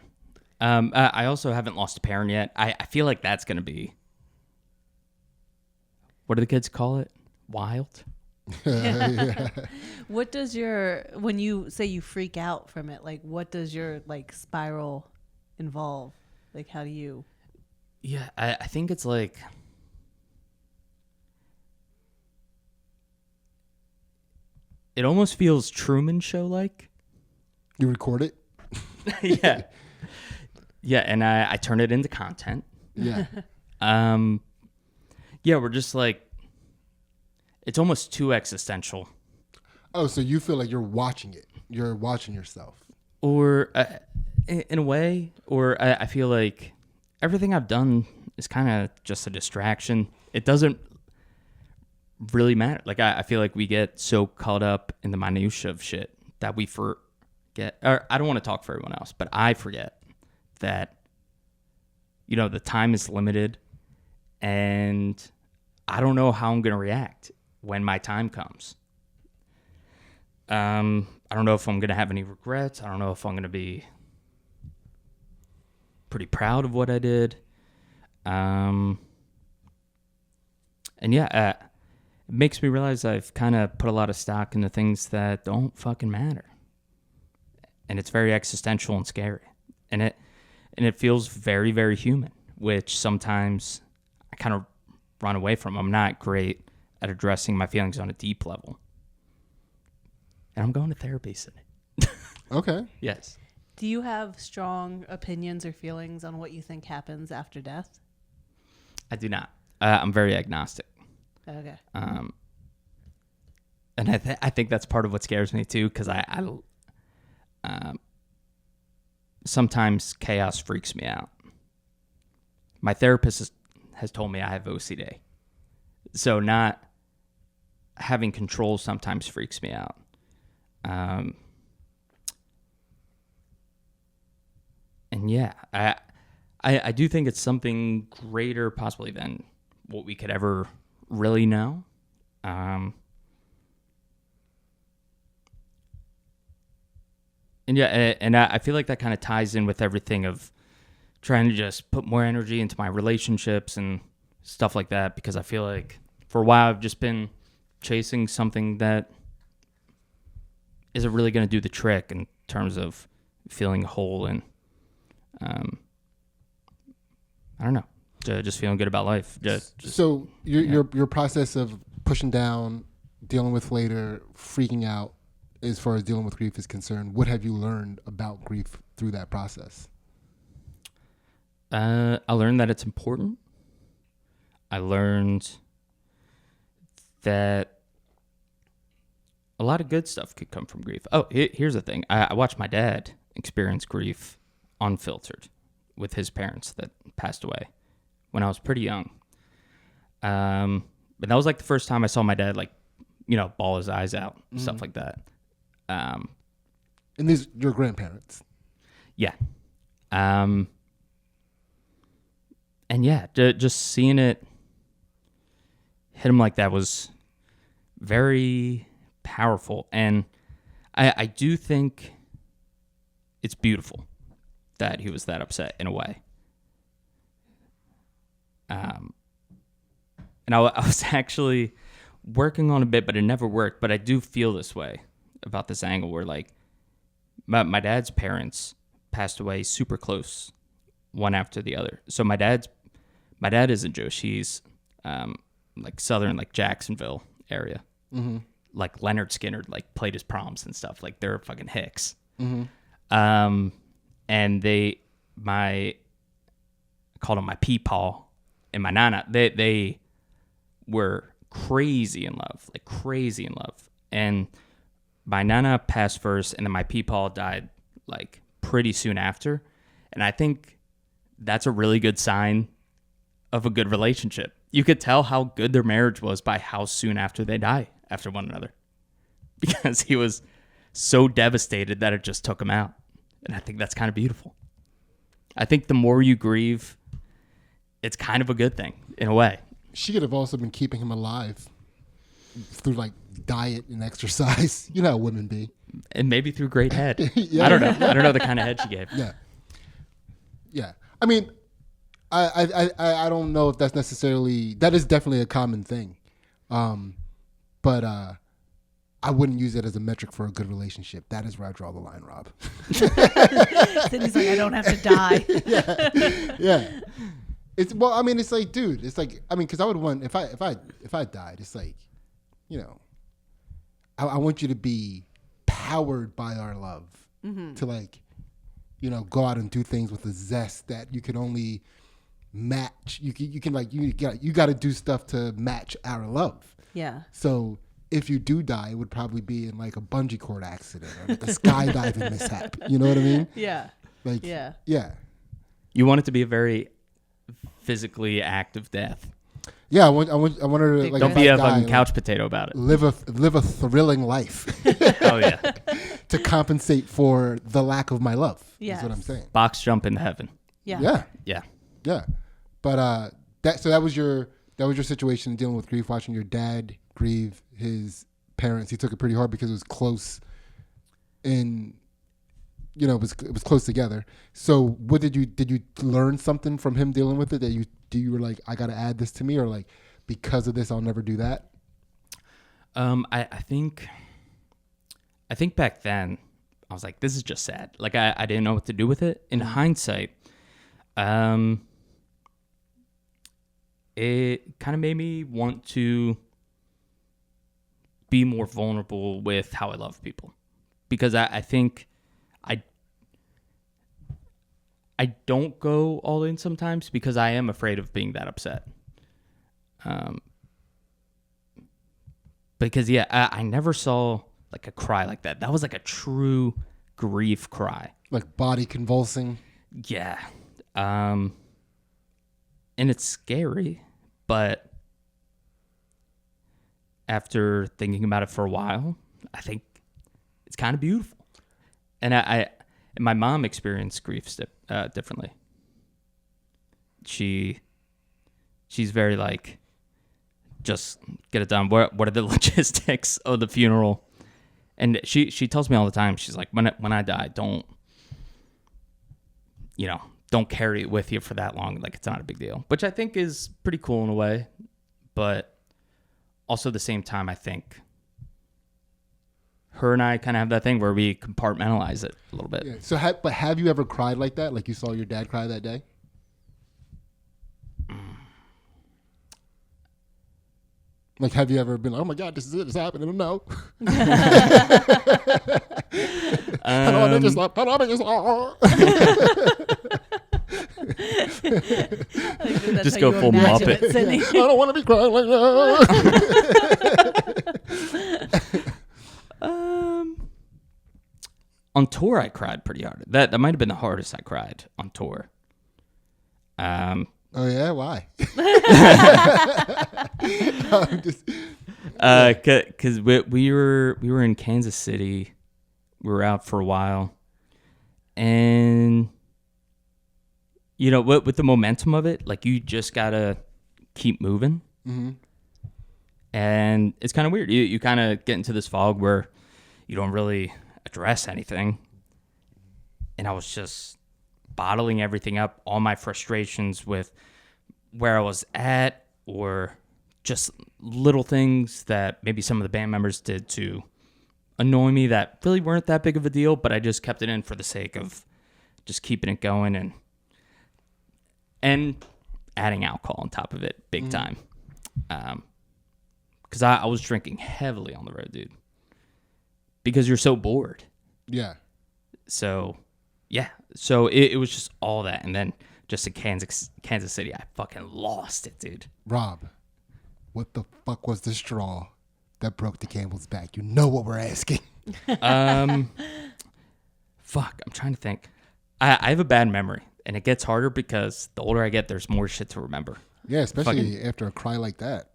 I also haven't lost a parent yet. I feel like that's gonna be. What do the kids call it? Wild. What does when you say you freak out from it, like what does your like spiral involve? Like how do you? Yeah, I think it's like. It almost feels Truman Show like. You record it? Yeah. Yeah, and I turn it into content. Yeah. Yeah, we're just like. It's almost too existential. Oh, so you feel like you're watching it. You're watching yourself. Or in a way, or I feel like everything I've done is kind of just a distraction. It doesn't really matter. Like I feel like we get so caught up in the minutia of shit that we forget. Or I don't want to talk for everyone else, but I forget that the time is limited, and I don't know how I'm gonna react when my time comes. I don't know if I'm going to have any regrets. I don't know if I'm going to be pretty proud of what I did. And yeah, it makes me realize I've kind of put a lot of stock into things that don't fucking matter. And it's very existential and scary. And it feels very, very human, which sometimes I kind of run away from. I'm not great at addressing my feelings on a deep level. And I'm going to therapy, Sidney. Okay. Yes. Do you have strong opinions or feelings on what you think happens after death? I do not. I'm very agnostic. Okay. And I think that's part of what scares me too, because I sometimes chaos freaks me out. My therapist has told me I have OCD, so not having control sometimes freaks me out. And yeah, I do think it's something greater possibly than what we could ever really know. And yeah, and I feel like that kind of ties in with everything of trying to just put more energy into my relationships and stuff like that, because I feel like for a while I've just been chasing something that isn't really going to do the trick in terms of feeling whole and I don't know, just feeling good about life. So your process of pushing down, dealing with later, freaking out, as far as dealing with grief is concerned, what have you learned about grief through that process? I learned that it's important. I learned that a lot of good stuff could come from grief. Oh, here's the thing. I watched my dad experience grief unfiltered with his parents that passed away when I was pretty young. But that was like the first time I saw my dad, like, bawl his eyes out, stuff like that. And these your grandparents. Yeah. And yeah, just seeing it hit him like that was very powerful. And I do think it's beautiful that he was that upset in a way. And I was actually working on a bit, but it never worked. But I do feel this way about this angle where, like, my dad's parents passed away super close, one after the other. So my dad isn't Jewish. He's like southern, like Jacksonville area. Mm-hmm. Like Leonard Skinner, like played his proms and stuff. Like they're fucking hicks. Mm-hmm. And I called them my peepaw and my nana. They were crazy in love. And my nana passed first, and then my peepaw died like pretty soon after. And I think that's a really good sign of a good relationship. You could tell how good their marriage was by how soon after they die after one another, because he was so devastated that it just took him out. And I think that's kind of beautiful. I think the more you grieve, it's kind of a good thing in a way. She could have also been keeping him alive through like diet and exercise. You know how women be. And maybe through great head. Yeah. I don't know. I don't know the kind of head she gave. Yeah. I mean, I don't know if that's necessarily, that is definitely a common thing. But I wouldn't use it as a metric for a good relationship. That is where I draw the line, Rob. Sydney's like, I don't have to die. Yeah. It's like, dude, it's like, I mean, because I would want, if I died, it's like, I want you to be powered by our love to like, go out and do things with a zest that you can only match. You got to do stuff to match our love. Yeah. So if you do die, it would probably be in like a bungee cord accident or like a skydiving mishap. You know what I mean? Yeah. Like, yeah. You want it to be a very physically active death. Yeah, I want her to like. Don't be a fucking couch potato about it. Live a thrilling life. Oh yeah. To compensate for the lack of my love. Yes. Is what I'm saying. Box jump into heaven. Yeah. Yeah. But that was your situation dealing with grief, watching your dad grieve his parents. He took it pretty hard because it was close, and it was close together. So what did you learn something from him dealing with it that you were like, I got to add this to me, or like because of this I'll never do that? I think back then I was like, this is just sad. Like I didn't know what to do with it. In hindsight, it kind of made me want to be more vulnerable with how I love people, because I think I don't go all in sometimes because I am afraid of being that upset. Because I never saw like a cry like that. That was like a true grief cry. Like body convulsing. Yeah. And it's scary, but after thinking about it for a while, I think it's kind of beautiful. And and my mom experienced grief differently. She's very like, just get it done. What are the logistics of the funeral? And she tells me all the time, she's like, when I die, don't carry it with you for that long. Like, it's not a big deal, which I think is pretty cool in a way. But also at the same time, I think her and I kind of have that thing where we compartmentalize it a little bit. Yeah. So, have you ever cried like that? Like you saw your dad cry that day? Like, have you ever been like, oh my God, this is it, it's happening? No. Just go full Muppet. I don't want to be crying like that. On tour, I cried pretty hard. That might have been the hardest I cried on tour. Oh yeah, why? Because we were in Kansas City. We were out for a while, and with the momentum of it, like, you just gotta keep moving. Mm-hmm. And it's kind of weird. You kind of get into this fog where you don't really address anything. And I was just bottling everything up, all my frustrations with where I was at, or just little things that maybe some of the band members did to annoy me that really weren't that big of a deal, but I just kept it in for the sake of just keeping it going, and adding alcohol on top of it big time. Because I was drinking heavily on the road, dude. Because you're so bored. Yeah. So, yeah. So it was just all that. And then just in Kansas City, I fucking lost it, dude. Rob, what the fuck was the straw that broke the camel's back? You know what we're asking. Fuck, I'm trying to think. I have a bad memory, and it gets harder because the older I get, there's more shit to remember. Yeah, especially after a cry like that.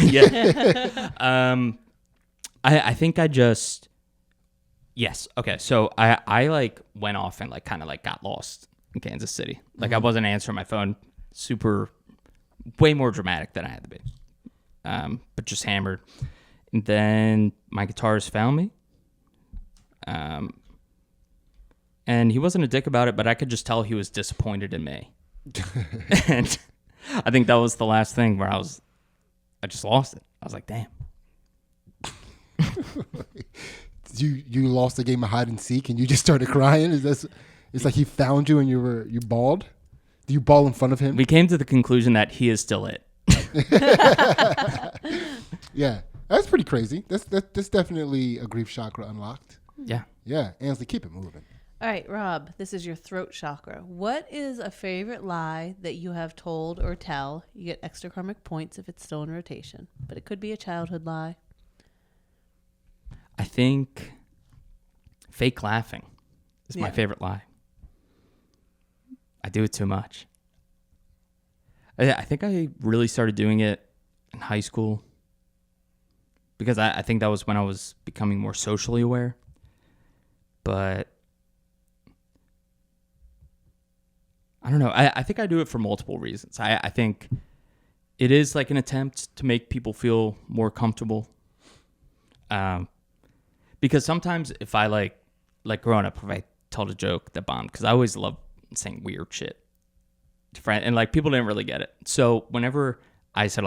Yeah. I think I just... Yes. Okay. So I like went off and like kind of like got lost in Kansas City. Like, I wasn't answering my phone. Way more dramatic than I had to be. But just hammered. And then my guitarist found me. And he wasn't a dick about it, but I could just tell he was disappointed in me. And I think that was the last thing where I just lost it. I was like, damn. You lost the game of hide and seek and you just started crying? It's like he found you and you bawled? Do you bawl in front of him? We came to the conclusion that he is still it. Yeah, that's pretty crazy. That's definitely a grief chakra unlocked. Yeah. Yeah, Ansley, keep it moving. All right, Rob, this is your throat chakra. What is a favorite lie that you have told or tell? You get extra karmic points if it's still in rotation, but it could be a childhood lie. I think fake laughing is my favorite lie. I do it too much. I think I really started doing it in high school because I think that was when I was becoming more socially aware. But I don't know. I think I do it for multiple reasons. I think it is like an attempt to make people feel more comfortable. Because sometimes if I like growing up, if I told a joke that bombed, because I always love saying weird shit to friends, and like people didn't really get it. So whenever I said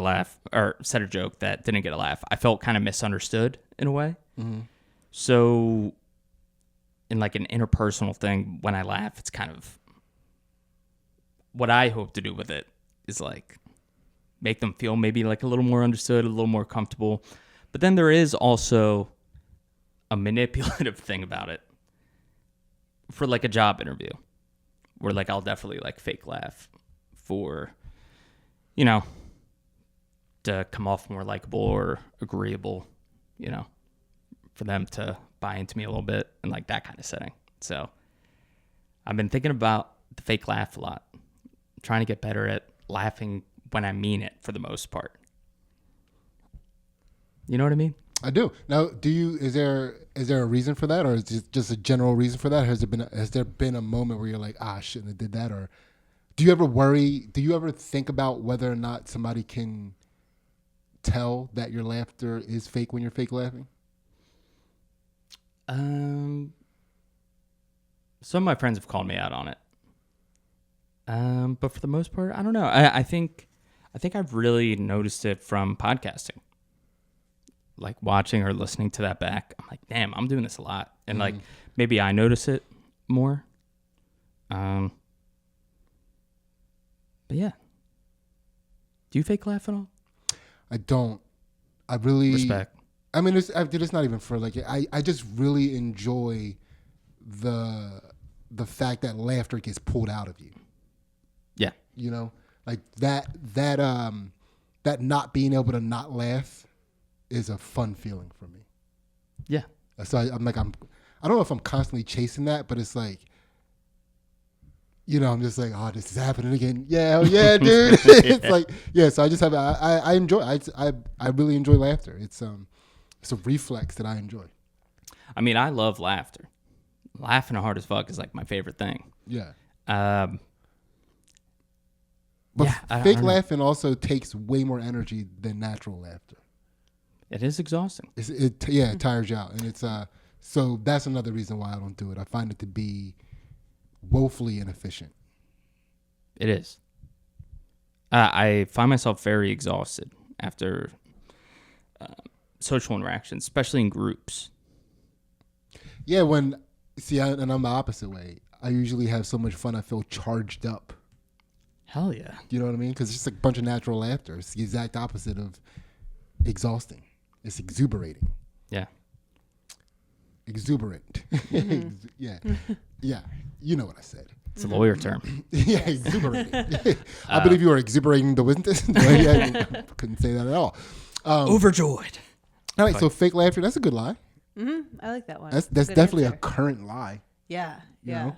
said a joke that didn't get a laugh, I felt kind of misunderstood in a way. Mm-hmm. So in like an interpersonal thing, when I laugh, it's kind of what I hope to do with it is like make them feel maybe like a little more understood, a little more comfortable. But then there is also a manipulative thing about it for like a job interview where like I'll definitely like fake laugh for, you know, to come off more likable or agreeable, you know, for them to buy into me a little bit and like that kind of setting. So I've been thinking about the fake laugh a lot, trying to get better at laughing when I mean it for the most part. You know what I mean? I do. Now, is there a reason for that, or is it just a general reason for that? Has there been a moment where you're like, I shouldn't have did that, or do you ever worry? Do you ever think about whether or not somebody can tell that your laughter is fake when you're fake laughing? Some of my friends have called me out on it. But for the most part, I don't know. I think I've really noticed it from podcasting. Like watching or listening to that back, I'm like, damn, I'm doing this a lot. And like maybe I notice it more. But yeah. Do you fake laugh at all? I don't. I really Respect. I mean, it's not even for like I just really enjoy the fact that laughter gets pulled out of you. Yeah. You know, like that not being able to not laugh is a fun feeling for me. Yeah. So I don't know if I'm constantly chasing that, but it's like, you know, I'm just like, oh, this is happening again. Yeah, hell yeah, dude. It's like, yeah. So I just have I enjoy. I really enjoy laughter. It's a reflex that I enjoy. I mean, I love laughter. Laughing hard as fuck is like my favorite thing. Yeah. But fake laughing also takes way more energy than natural laughter. it is exhausting. It tires you out, and it's so that's another reason why I don't do it. I find it to be woefully inefficient. It is. I find myself very exhausted after social interactions, especially in groups. Yeah, and I'm the opposite way. I usually have so much fun, I feel charged up. Hell yeah. You know what I mean? Because it's just a bunch of natural laughter. It's the exact opposite of exhausting. It's exuberating. Yeah. Exuberant. Yeah. Yeah. You know what I said. It's a lawyer term. Yeah, exuberating. I believe you are exuberating the witness. I couldn't say that at all. Overjoyed. All right, so fake laughter, that's a good lie. I like that one. That's Good definitely answer. a current lie. Yeah. You Yeah. know?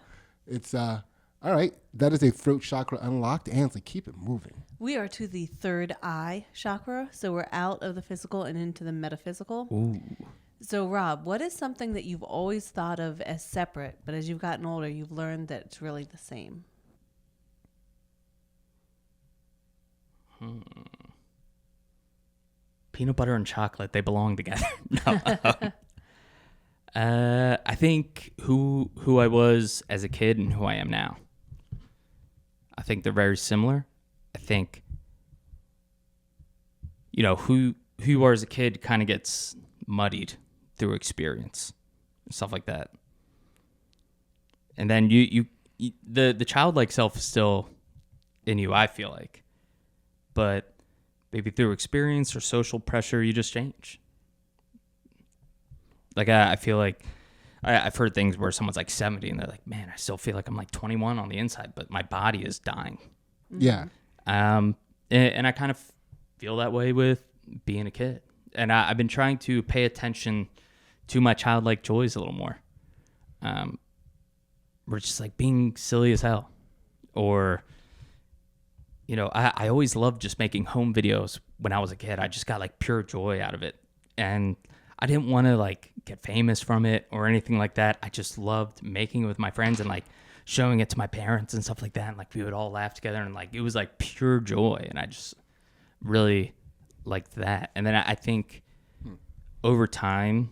It's all right. That is a throat chakra unlocked. Ansley, keep it moving. We are to the third eye chakra, so we're out of the physical and into the metaphysical. Ooh. So, Rob, what is something that you've always thought of as separate, but as you've gotten older, you've learned that it's really the same? Peanut butter and chocolate, they belong together. No. I think who I was as a kid and who I am now. I think they're very similar. I think, you know, who you are as a kid kind of gets muddied through experience and stuff like that. And then you the childlike self is still in you, I feel like. But maybe through experience or social pressure, you just change. Like, I feel like I've heard things where someone's like 70 and they're like, man, I still feel like I'm like 21 on the inside, but my body is dying. Yeah. And I kind of feel that way with being a kid. And I've been trying to pay attention to my childlike joys a little more. We're just like being silly as hell. Or, you know, I always loved just making home videos when I was a kid. I just got like pure joy out of it. And I didn't want to like get famous from it or anything like that. I just loved making it with my friends and like showing it to my parents and stuff like that. And like we would all laugh together and like it was like pure joy. And I just really liked that. And then I think over time,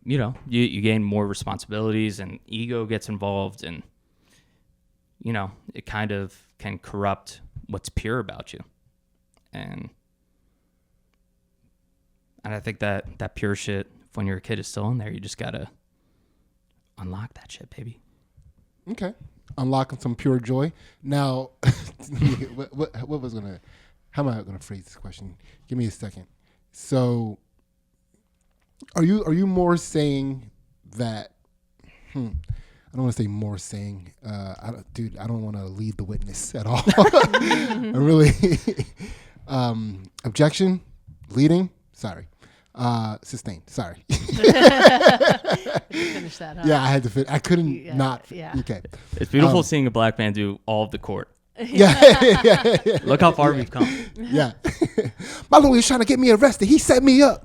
you know, you gain more responsibilities and ego gets involved and, you know, it kind of can corrupt what's pure about you. And I think that pure shit, when you're a kid, is still in there. You just got to unlock that shit, baby. Okay. Unlocking some pure joy. Now, what was gonna? How am I gonna phrase this question? Give me a second. So, are you more saying that? I don't want to say more saying. I don't want to lead the witness at all. I really. Objection. Leading. Sorry. Sustained. Sorry. Finish that, huh? Yeah, I had to fit. I couldn't not. Yeah. Okay. It's beautiful seeing a black man do all of the court. Yeah. Look how far we've come. Yeah. My lawyer was trying to get me arrested. He set me up.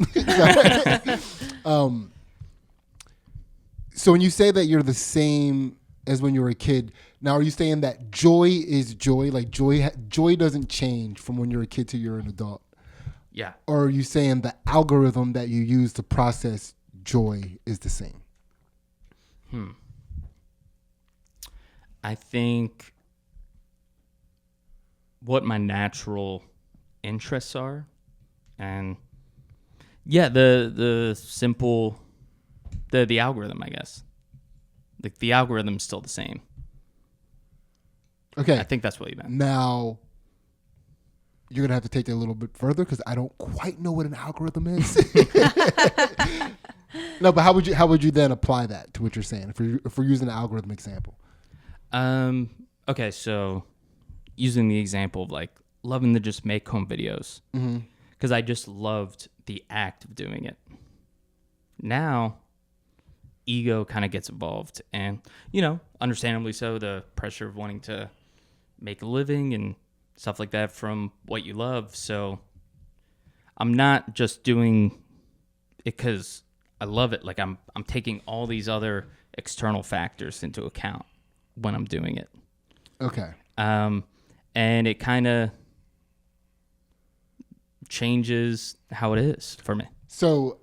So when you say that you're the same as when you were a kid, now are you saying that joy is joy? Like joy doesn't change from when you're a kid to you're an adult? Yeah. Or are you saying the algorithm that you use to process joy is the same? I think what my natural interests are, and the simple, the algorithm, I guess. The algorithm's still the same. Okay. I think that's what you meant. Now, you're going to have to take it a little bit further because I don't quite know what an algorithm is. No, but how would you then apply that to what you're saying if we're using an algorithm example? Okay, so using the example of like loving to just make home videos because I just loved the act of doing it. Now, ego kind of gets involved, and understandably so, the pressure of wanting to make a living and stuff like that from what you love. So I'm not just doing it because I love it. Like I'm taking all these other external factors into account when I'm doing it. Okay. Um, And it kind of changes how it is for me. So,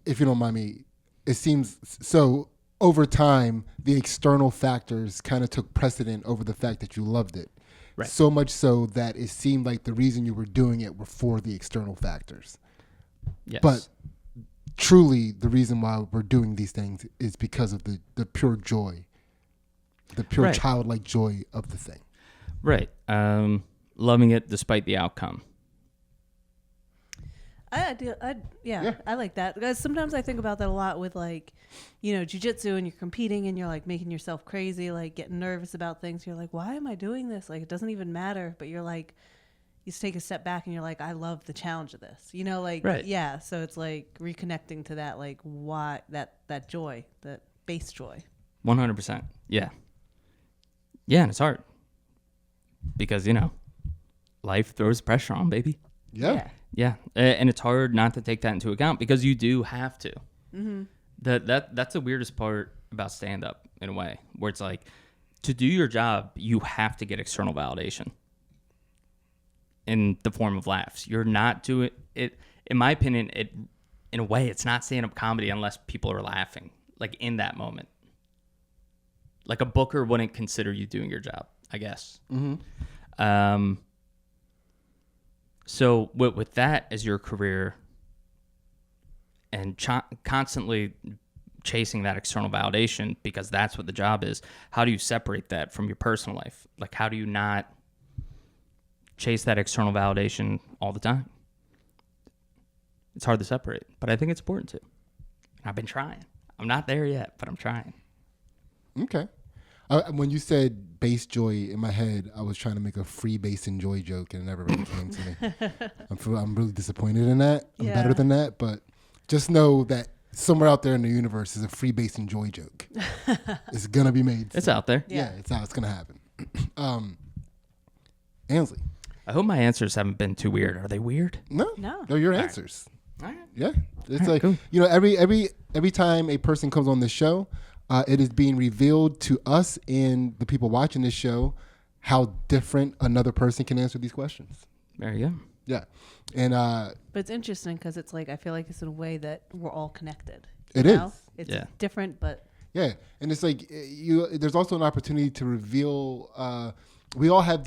if you don't mind me, it seems so over time, the external factors kind of took precedent over the fact that you loved it. Right. So much so that it seemed like the reason you were doing it were for the external factors. Yes. But truly, the reason why we're doing these things is because of the pure joy, the pure Right. childlike joy of the thing. Right. Loving it despite the outcome. I like that. Because sometimes I think about that a lot with like, jiu-jitsu, and you're competing and you're like making yourself crazy, like getting nervous about things. You're like, why am I doing this? Like, it doesn't even matter. But you're like, you just take a step back and you're like, I love the challenge of this. Right. Yeah. So it's like reconnecting to that, like why that joy, that base joy. 100%. Yeah. Yeah, and it's hard. Because, life throws pressure on, baby. Yeah. Yeah, and it's hard not to take that into account because you do have to. Mm-hmm. That's the weirdest part about stand-up in a way, where it's like, to do your job, you have to get external validation in the form of laughs. You're not doing it. In my opinion, in a way, it's not stand-up comedy unless people are laughing, like in that moment. Like a booker wouldn't consider you doing your job, I guess. Mm-hmm. So with that as your career and constantly chasing that external validation, because that's what the job is, how do you separate that from your personal life? Like, how do you not chase that external validation all the time? It's hard to separate, but I think it's important to. I've been trying. I'm not there yet, but I'm trying. Okay. When you said base joy, in my head, I was trying to make a free base and joy joke, and it never really came to me. I'm really disappointed in that. I'm better than that, but just know that somewhere out there in the universe is a free base and joy joke. It's gonna be made. It's out there. Yeah, it's out. It's gonna happen. Ansley. I hope my answers haven't been too weird. Are they weird? No, they're your answers. All right. Yeah, it's All right, like cool. every time a person comes on this show. It is being revealed to us and the people watching this show how different another person can answer these questions. There you go. Yeah. And But it's interesting because it's like, I feel like it's in a way that we're all connected. It is. It's different, but yeah. And it's like there's also an opportunity to reveal we all have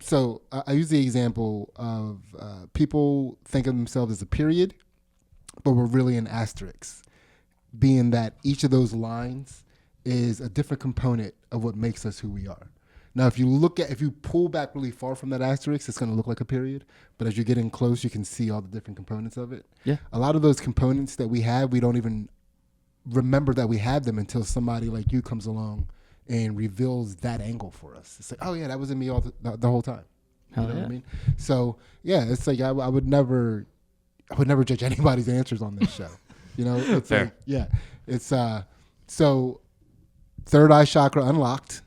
So I use the example of people think of themselves as a period, but we're really an asterisk, being that each of those lines is a different component of what makes us who we are. Now, if you pull back really far from that asterisk, it's going to look like a period. But as you're getting close, you can see all the different components of it. Yeah. A lot of those components that we have, we don't even remember that we have them until somebody like you comes along and reveals that angle for us. It's like, oh yeah, that was in me all the whole time. Hell You know yeah. what I mean? So yeah, it's like I would never judge anybody's answers on this show. You know, it's Fair. like, yeah, it's so third eye chakra unlocked,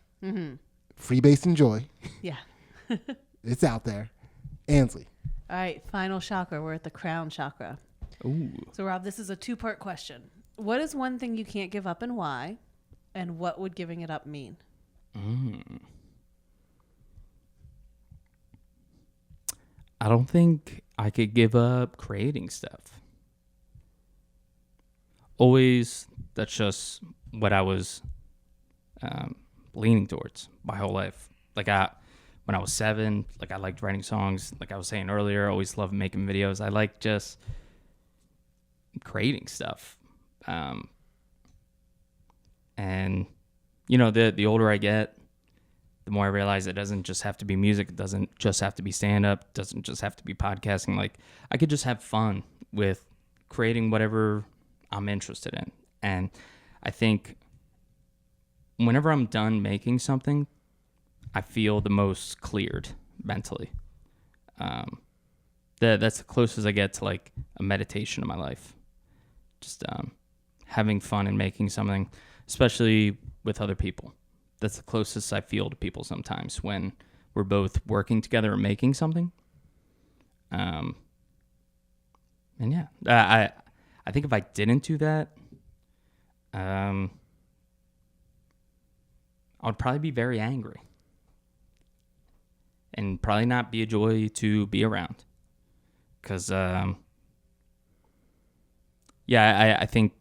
free base and joy. Yeah. It's out there. Ansley. All right, final chakra. We're at the crown chakra. Ooh. So, Rob, this is a two-part question. What is one thing you can't give up and why? And what would giving it up mean? I don't think I could give up creating stuff. Always, that's just what I was leaning towards my whole life. Like when I was 7, like I liked writing songs. Like I was saying earlier, I always loved making videos. I like just creating stuff. And you know, the older I get, the more I realize it doesn't just have to be music. It doesn't just have to be stand-up. It doesn't just have to be podcasting. Like I could just have fun with creating whatever I'm interested in. And I think whenever I'm done making something, I feel the most cleared mentally. That's the closest I get to like a meditation in my life. Just having fun and making something, especially with other people. That's the closest I feel to people sometimes when we're both working together and making something. And yeah, I think if I didn't do that, I would probably be very angry and probably not be a joy to be around. Because, I think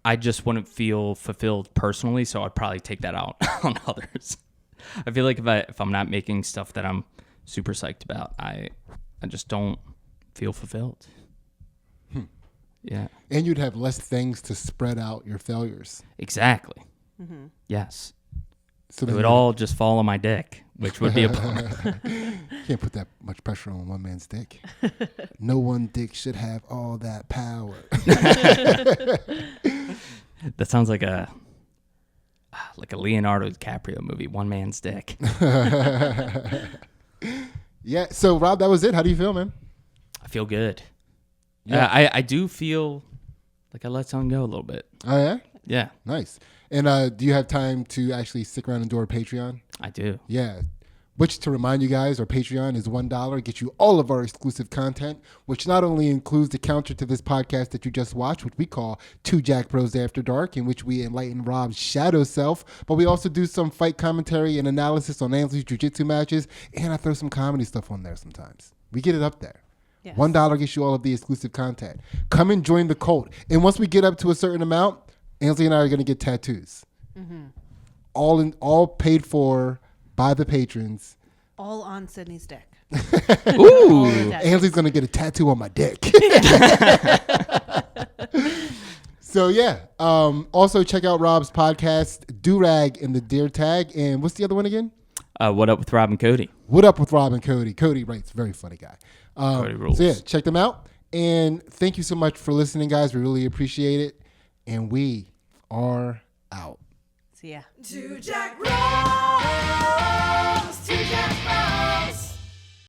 I just wouldn't feel fulfilled personally, so I'd probably take that out on others. I feel like if I'm not making stuff that I'm super psyched about, I just don't feel fulfilled. Yeah. And you'd have less things to spread out your failures. Exactly. Yes. So It would all just fall on my dick, which would be a bummer. Can't put that much pressure on one man's dick. No one dick should have all that power. That sounds like a Leonardo DiCaprio movie, One Man's Dick. Yeah. So Rob, that was it. How do you feel, man? I feel good. Yeah. I do feel like I let something go a little bit. Oh yeah. Yeah, Nice. And do you have time to actually stick around and do our Patreon? I do. Yeah. Which, to remind you guys, our Patreon is $1. Gets you all of our exclusive content, which not only includes the counter to this podcast that you just watched, which we call Two Jack Bros After Dark, in which we enlighten Rob's shadow self, but we also do some fight commentary and analysis on Ansley's jiu-jitsu matches, and I throw some comedy stuff on there sometimes. We get it up there. Yes. $1 gets you all of the exclusive content. Come and join the cult. And once we get up to a certain amount, Ansley and I are going to get tattoos. All paid for by the patrons. All on Sydney's dick. Ooh. Ansley's going to get a tattoo on my dick. So yeah. Also check out Rob's podcast, Durag and the Deer Tag. And what's the other one again? What Up with Rob and Cody? What Up with Rob and Cody. Cody writes, very funny guy. Cody rules. So yeah, check them out. And thank you so much for listening, guys. We really appreciate it. And we are out. See ya. Two Jack Bros. Two Jack Bros.